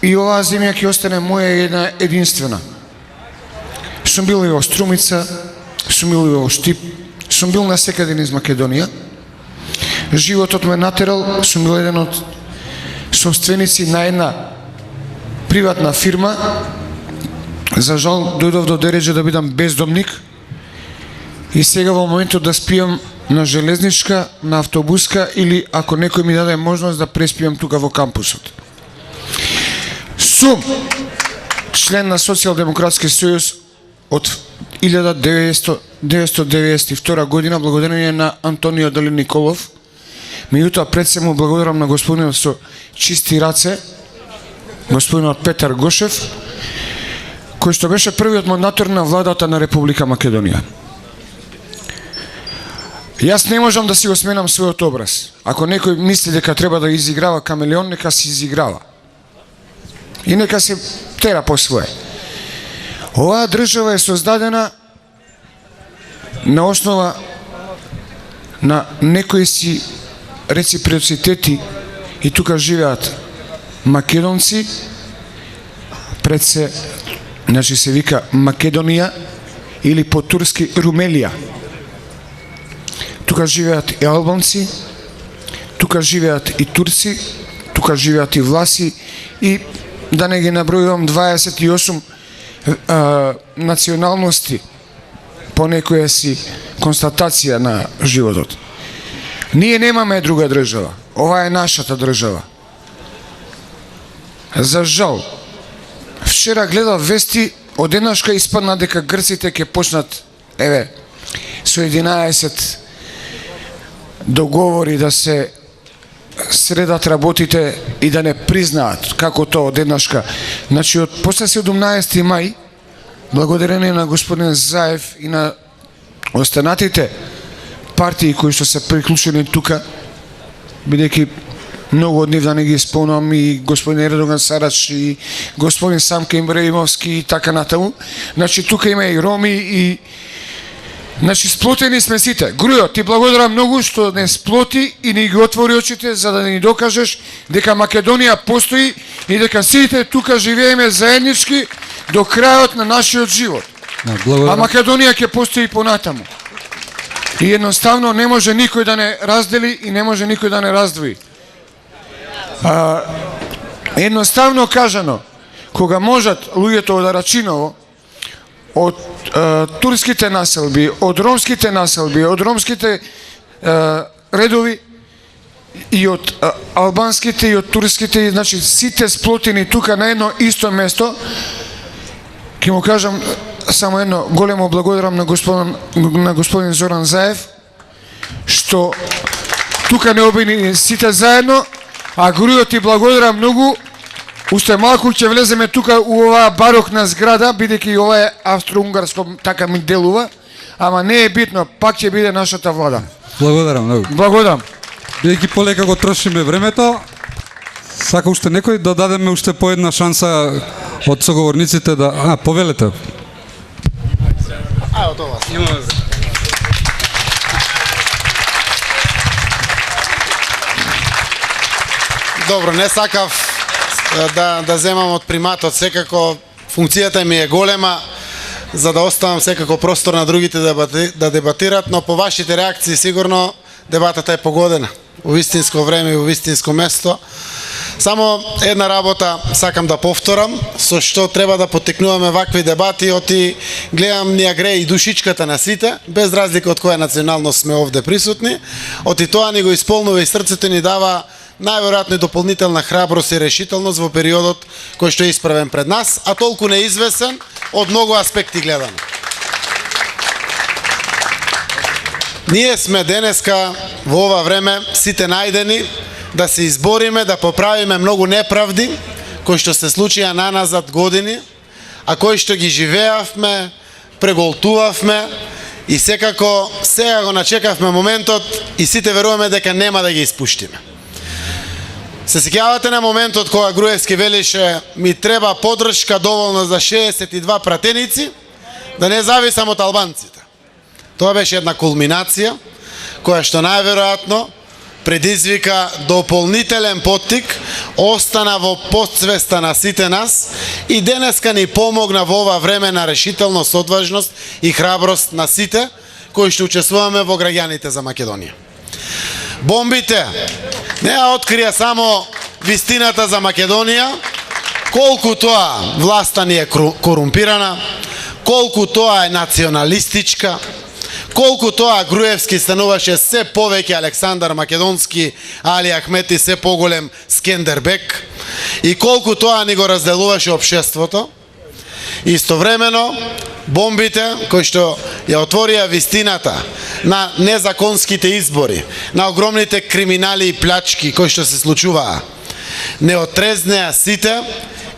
и оваа земја ќе остане моја една единствена. Сум бил и во Струмица, сум бил и во Штип, сум бил насекаде низ Македонија. Животот ме натерал, сум бил еден од собственици на една приватна фирма. За жал дојдов до дереже да бидам бездомник и сега во моментот да спијам на железничка, на автобуска или ако некој ми даде можност да преспијам тука во кампусот. Сум член на Социјалдемократски сојуз од 1992 година благодарение на Антонио Дали Николов. Меѓутоа пред се му благодарам на господинот со чисти раце, господинот Петар Гошев, кој што беше првиот мандатор на владата на Република Македонија. Јас не можам да си го сменам својот образ. Ако некој мисли дека треба да изиграва камелеон, нека се изиграва. И нека се тера по своје. Оваа држава е создадена на основа на некои си реципроцитети и тука живеат македонци, пред се, значи се вика Македонија или по турски Румелија. Тука живеат и албанци, тука живеат и турци, тука живеат и власи и да не ги набројувам 28 националности по некоја си констатација на животот. Ние немаме друга држава. Ова е нашата држава. За жал, вчера гледав вести, одеднашка испадна дека грците ќе почнат, со 11 договори да се средат работите и да не признаат како тоа одеднашка. Значи, од после 17 мај, благодарение на господин Заев и на останатите партии кои што се приклучени тука, бидејќи многу од нив да не ги спомнам, и господин Ердоган Сарач и господин Самка Ибраимовски и така натаму. Значи, тука има и роми и значи, сплотени сме сите. Грујо, ти благодарам многу што не сплоти и ни ги отвори очите за да ни докажеш дека Македонија постои и дека сите тука живееме заеднички до крајот на нашиот живот. А Македонија ќе постои понатаму. И едноставно не може никој да не раздели и не може никој да не раздвои. Едноставно кажано, кога можат луѓето од Арачиново, од турските населби, од ромските населби, од ромските редови и од албанските и од турските, значи сите сплотени тука на едно исто место, ќе му кажам само едно големо благодарам на господин Зоран Заев, што тука не обини сите заедно, а Грујо ти благодарам многу. Уште малку ќе влеземе тука у оваа барокна зграда, бидејќи ова е австро-унгарско, така ми делува, ама не е битно, пак ќе биде нашата влада. Благодарам многу. Благодарам. Бидејќи полека го трошиме времето, сака уште некој да дадеме уште по една шанса од соговорниците да... повелете. Од ова. Добро, не сакав да земам од приматот, секако функцијата ми е голема, за да оставам секако простор на другите да дебатират, но по вашите реакции сигурно дебатата е погодена во вистинско време и во вистинско место. Само една работа сакам да повторам, со што треба да потекнуваме вакви дебати, оти гледам ни ја грее и душичката на сите, без разлика од која националност сме овде присутни, оти тоа ни го исполнува и срцето ни дава најверојатно и дополнителна храброст и решителност во периодот кој што е исправен пред нас, а толку неизвесен од многу аспекти гледано. Ние сме денеска во ова време сите најдени да се избориме, да поправиме многу неправди кои што се случија наназад години, а кои што ги живеавме, преголтувавме и секако сега го начекавме моментот и сите веруваме дека нема да ги испуштиме. Се сеќавате на моментот кога Груевски велише ми треба поддршка доволно за 62 пратеници, да не зависам од албанците. Тоа беше една кулминација која што најверојатно предизвика дополнителен поттик, остана во подсвеста на сите нас и денеска ни помогна во ова време на решителност, одважност и храброст на сите кои што учествуваме во граѓаните за Македонија. Бомбите не ја открија само вистината за Македонија, колку тоа власта ни е корумпирана, колку тоа е националистичка, колку тоа Груевски стануваше се повеќе Александар Македонски, Али Ахмети се поголем Скендербек, и колку тоа ни го разделуваше општеството. Истовремено, бомбите кои што ја отворија вистината на незаконските избори, на огромните криминали и плячки кои што се случуваа, не отрезнеа сите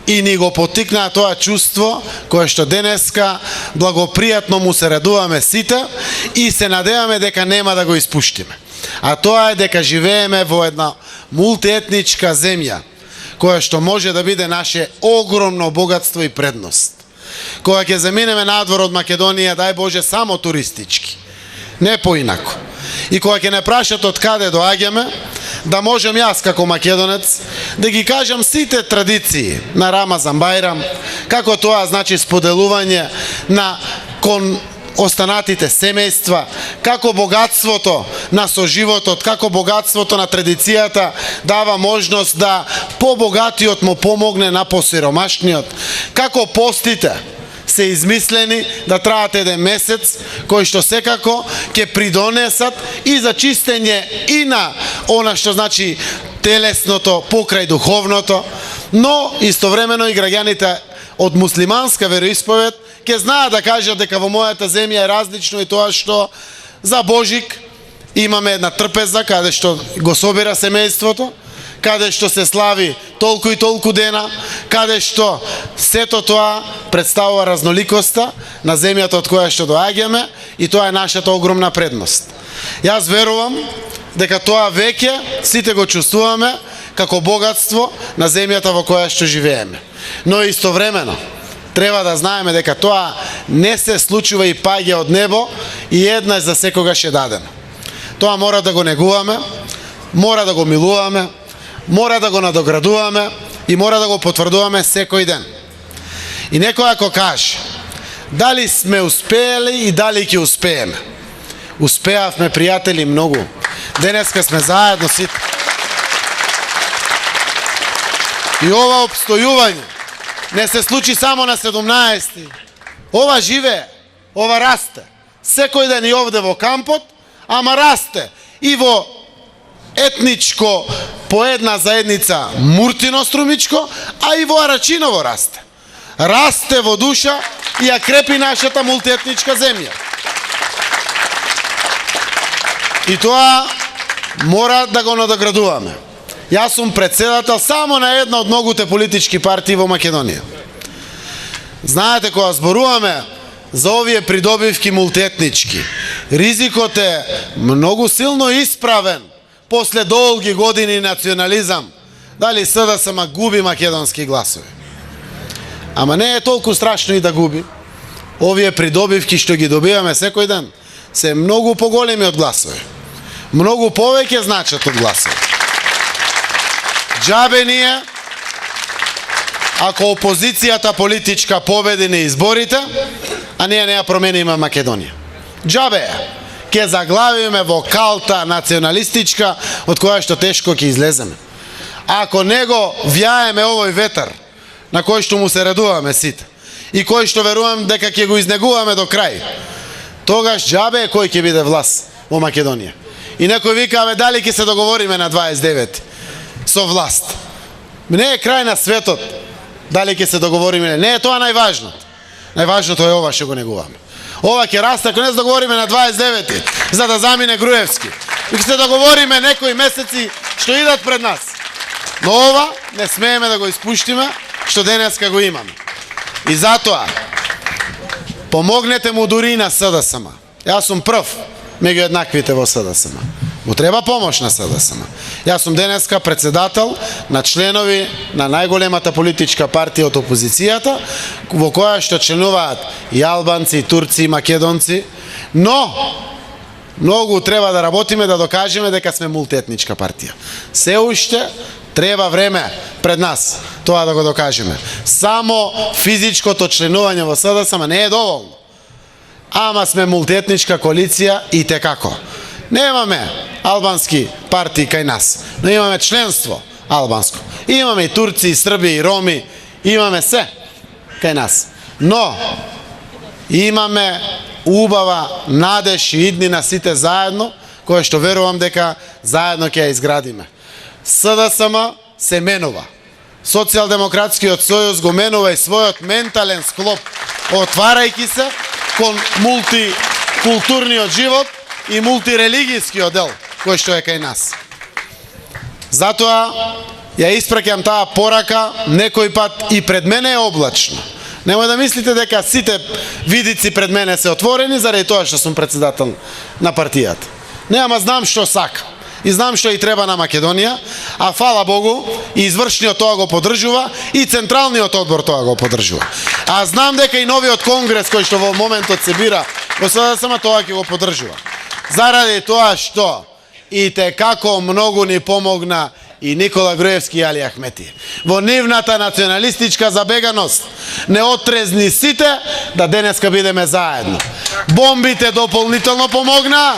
и ни го потикнаа тоа чувство кое што денеска благопријатно му се радуваме сите и се надеваме дека нема да го испуштиме. А тоа е дека живееме во една мултиетничка земја која што може да биде наше огромно богатство и предност. Кога ќе заминеме надвор од Македонија, дај Боже, само туристички, не поинако. И кога ќе не прашат од каде доаѓаме, да можем јас како македонец да ги кажам сите традиции на Рамазан Бајрам, како тоа значи споделување на останатите семејства, како богатството на соживотот, како богатството на традицијата дава можност да побогатиот му помогне на посиромашниот, како постите се измислени да траат еден месец, кои што секако ќе придонесат и за чистење и на она што значи телесното покрај духовното, но истовремено и граѓаните од муслиманска вероисповед ќе знаат да кажат дека во мојата земја е различно и тоа што за Божик имаме една трпеза каде што го собира семејството, каде што се слави толку и толку дена, каде што сето тоа представува разноликоста на земјата од која што доаѓаме и тоа е нашата огромна предност. Јас верувам дека тоа веќе сите го чувствуваме како богатство на земјата во која што живееме. Но истовремено треба да знаеме дека тоа не се случува и паѓа од небо и еднаш за секогаш е дадено. Тоа мора да го негуваме, мора да го милуваме, мора да го надоградуваме и мора да го потврдуваме секој ден. И некој ако каже дали сме успеели и дали ќе успееме. Успеавме, пријатели, многу. Денеска сме заедно сите. И ова обстојување не се случи само на 17. Ова живее, ова расте. Секој ден и овде во кампот, ама расте и во етничко по една заедница Муртино-Струмичко, а и во Арачиново расте. Расте во душа и ја крепи нашата мултиетничка земја. И тоа мора да го надоградуваме. Јас сум председател само на една од многуте политички партии во Македонија. Знаете, кога зборуваме за овие придобивки мултиетнички, ризикот е многу силно исправен после долги години национализам. Дали СДСМ губи македонски гласови? Ама не е толку страшно и да губи. Овие придобивки што ги добиваме секој ден се многу поголеми од гласови. Многу повеќе значат од гласови. Џабе ние, ако опозицијата политичка победи на изборите, а ние не ја промениме Македонија. Џабе е. Ке заглавиме во калта националистичка од која што тешко ќе излеземе. Ако него вјаеме овој ветар, на кој што му се радуваме сите, и кој што верувам дека ќе го изнегуваме до крај, тогаш џабе е кој ќе биде власт во Македонија. И некој вика, дали ќе се договориме на 29 со власт. Не е крај на светот дали ќе се договориме. Не е тоа најважното. Најважното е ова што го негуваме. Ова ќе расте ако не се договориме на 29 за да замине Груевски. И ќе се договориме некои месеци што идат пред нас. Но ова не смееме да го испуштиме што денеска го имаме. И затоа помогнете му дури и на СДСМ. Јас сум прв меѓу еднаквите во СДСМ. Му треба помош на СДСМ. Јас сум денеска председател на членови на најголемата политичка партија од опозицијата, во која што членуваат и албанци, и турци, и македонци, но многу треба да работиме да докажеме дека сме мултиетничка партија. Се уште треба време пред нас тоа да го докажеме. Само физичкото членување во СДСМ не е доволно. Ама сме мултиетничка коалиција и текако. Немаме албански партии кај нас, но имаме членство албанско. Имаме и турци, и срби, и роми, имаме се кај нас. Но имаме убава надеж и иднина сите заедно, која што верувам дека заедно ќе ја изградиме. СДСМ се менува. Социјалдемократскиот сојуз го менува и својот ментален склоп, отварајќи се кон мултикултурниот живот и мултирелигијскиот дел кој што е кај нас. Затоа ја испраќам таа порака, некој пат и пред мене е облачно. Немој да мислите дека сите видици пред мене се отворени заради тоа што сум председател на партијата. Не, ама знам што сакам. И знам што и треба на Македонија, а фала Богу, и извршниот тоа го поддржува, и централниот одбор тоа го поддржува. А знам дека и новиот конгрес кој што во моментот се бира во СДСМ тоа ќе го поддржува. Заради тоа што и те како многу ни помогна и Никола Груевски и Али Ахмети. Во нивната националистичка забеганост не отрезни сите да денеска бидеме заедно. Бомбите дополнително помогна,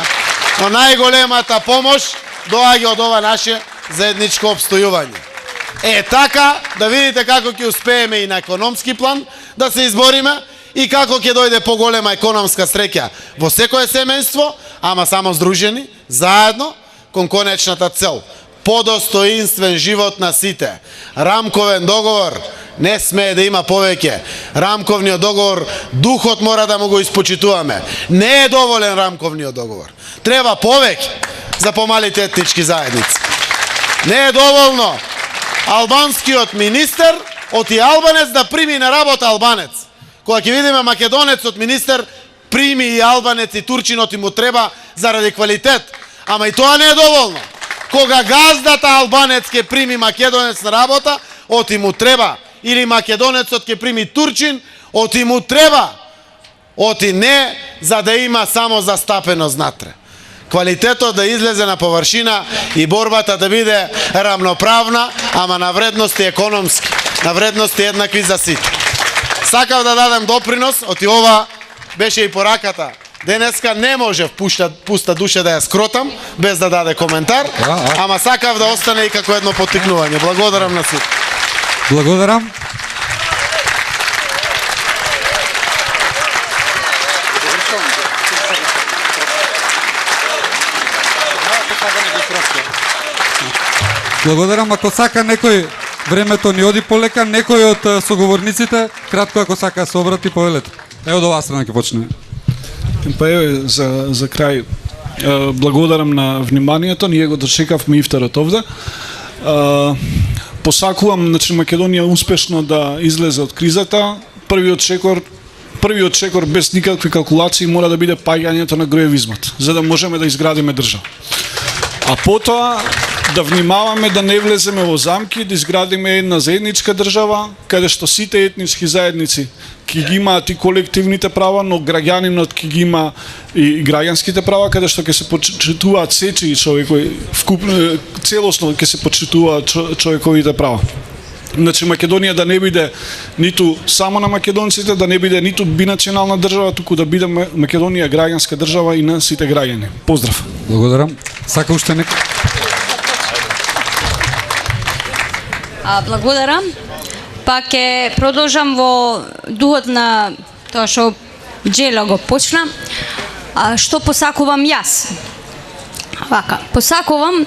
но најголемата помош доаѓа од ова наше заедничко обстојување. Така, да видите како ќе успееме и на економски план да се избориме и како ќе дојде поголема економска среќа во секое семејство, ама само здружени, заедно, кон конечната цел. Подостоинствен живот на сите. Рамковен договор не смее да има повеќе. Рамковниот договор, духот мора да му го испочитуваме. Не е доволен рамковниот договор. Треба повеќе за помалите етнички заедници. Не е доволно албанскиот министер оти албанец да прими на работа албанец. Кога ќе видиме македонецот министер прими и албанец и турчинот и му треба заради квалитет. Ама и тоа не е доволно. Кога газдата албанец ќе прими македонец на работа, оти му треба. Или македонецот ќе прими турчин, оти му треба. Оти не за да има само застапеност натре. Квалитетот да излезе на површина и борбата да биде рамноправна, ама на вредности економски, на вредности еднакви за сите. Сакав да дадем допринос, оти ова беше и пораката. Денеска не може пуста душа да ја скротам, без да даде коментар, ама сакав да остане и како едно поттикнување. Благодарам на сите. Благодарам. Благодарам. Ако сака некој, времето ни оди полека, некој од соговорниците, кратко ако сака да се обрати, повелете. Ево до вас страна ќе почне. Па еве за крај, благодарам на вниманието, ние го дочекавме ифтарот овде. Посакувам, значи, Македонија успешно да излезе од кризата. Првиот чекор без никакви калкулации мора да биде паѓањето на груевизмот, за да можеме да изградиме држава. А потоа да внимаваме да не влеземе во замки, да изградиме една заедничка држава, каде што сите етнички заедници ќе ги имаат и колективните права, но граѓанинот ќе ги има и граѓанските права, каде што ќе се почитуваат сечи човекови, целосно ќе се почитуваат човековите права. Значи Македонија да не биде ниту само на македонците, да не биде ниту бинационална држава, туку да биде Македонија граѓанска држава и на сите граѓани. Поздрав. Благодарам. Сака уште некој? Благодарам. Па ќе продолжам во духот на тоа што Джело го почна. Што посакувам јас? Вака, посакувам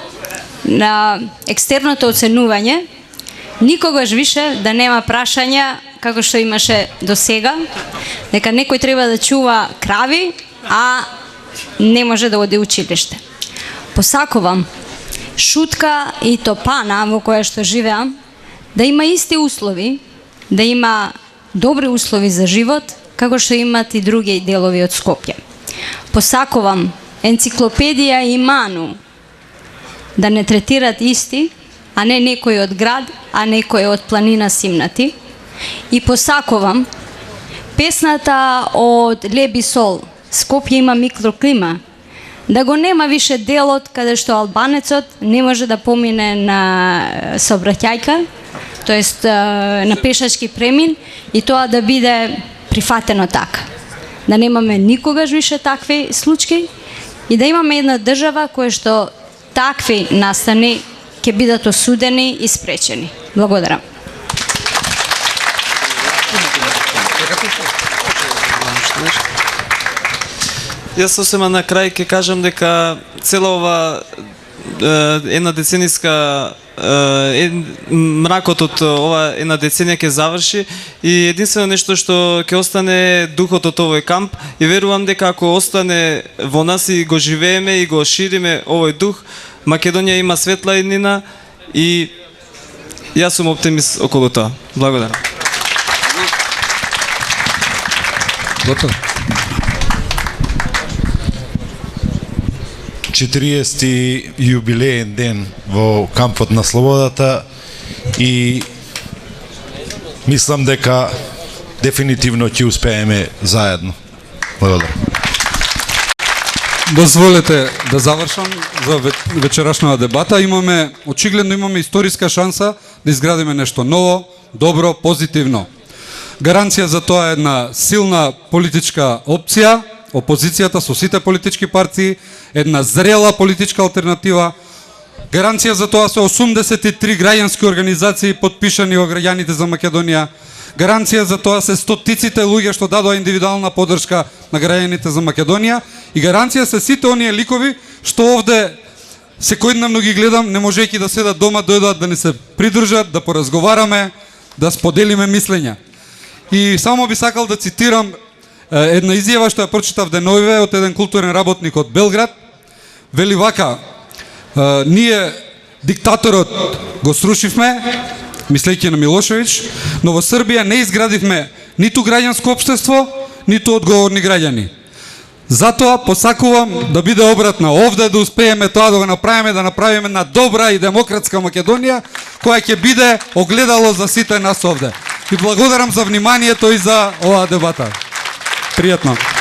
на екстерното оценување никогаш више да нема прашања како што имаше до сега, дека некој треба да чува крави, а не може да оди училиште. Посакувам Шутка и Топана, во која што живеам, да има исти услови, да има добри услови за живот, како што имат и други делови од Скопје. Посакувам енциклопедија и Ману да не третират исти, а не некој од град, а некој од планина Симнати. И посакувам песната од Леби Сол, Скопје има микроклима, да го нема више делот каде што албанецот не може да помине на сообраќајка, тоест на пешачки премин, и тоа да биде прифатено така. Да немаме никогаш више такви случаи и да имаме една држава која што такви настани ќе бидат осудени и спречени. Благодарам. Јас сосема на крај ќе кажам дека цела ова една децениска мракот од ова една деценија ќе заврши и единствено нешто што ќе остане е духот од овој камп и верувам дека ако остане во нас и го живееме и го шириме овој дух, Македонија има светла иднина и јас сум оптимист околу тоа. Благодарам. Готово. 40-ти јубилеен ден во кампот на слободата и мислам дека дефинитивно ќе успееме заедно. Благодарам. Дозволете да завршам за вечерашната дебата. Очигледно имаме историска шанса да изградиме нешто ново, добро, позитивно. Гаранција за тоа е една силна политичка опција, опозицијата со сите политички партии, една зрела политичка алтернатива. Гаранција за тоа се 83 граѓански организации подпишани во граѓаните за Македонија. Гаранција за тоа се стотиците луѓе што дадоа индивидуална поддршка на граѓаните за Македонија и гаранција се сите оние ликови што овде секојдневно ги гледам, не можејќи да седат дома, дојдат да ни се придружат, да поразговараме, да споделиме мислења. И само би сакал да цитирам една изјава што ја прочитав деновиве од еден културен работник од Белград. Вели вака: ние диктаторот го срушивме, мислејќи на Милошевиќ, но во Србија не изградивме ниту граѓанско општество, ниту одговорни граѓани. Затоа посакувам да биде обратно, овде да успееме тоа да го направиме, да направиме на добра и демократска Македонија, која ќе биде огледало за сите нас овде. И благодарам за вниманието и за оваа дебата. Пријатно.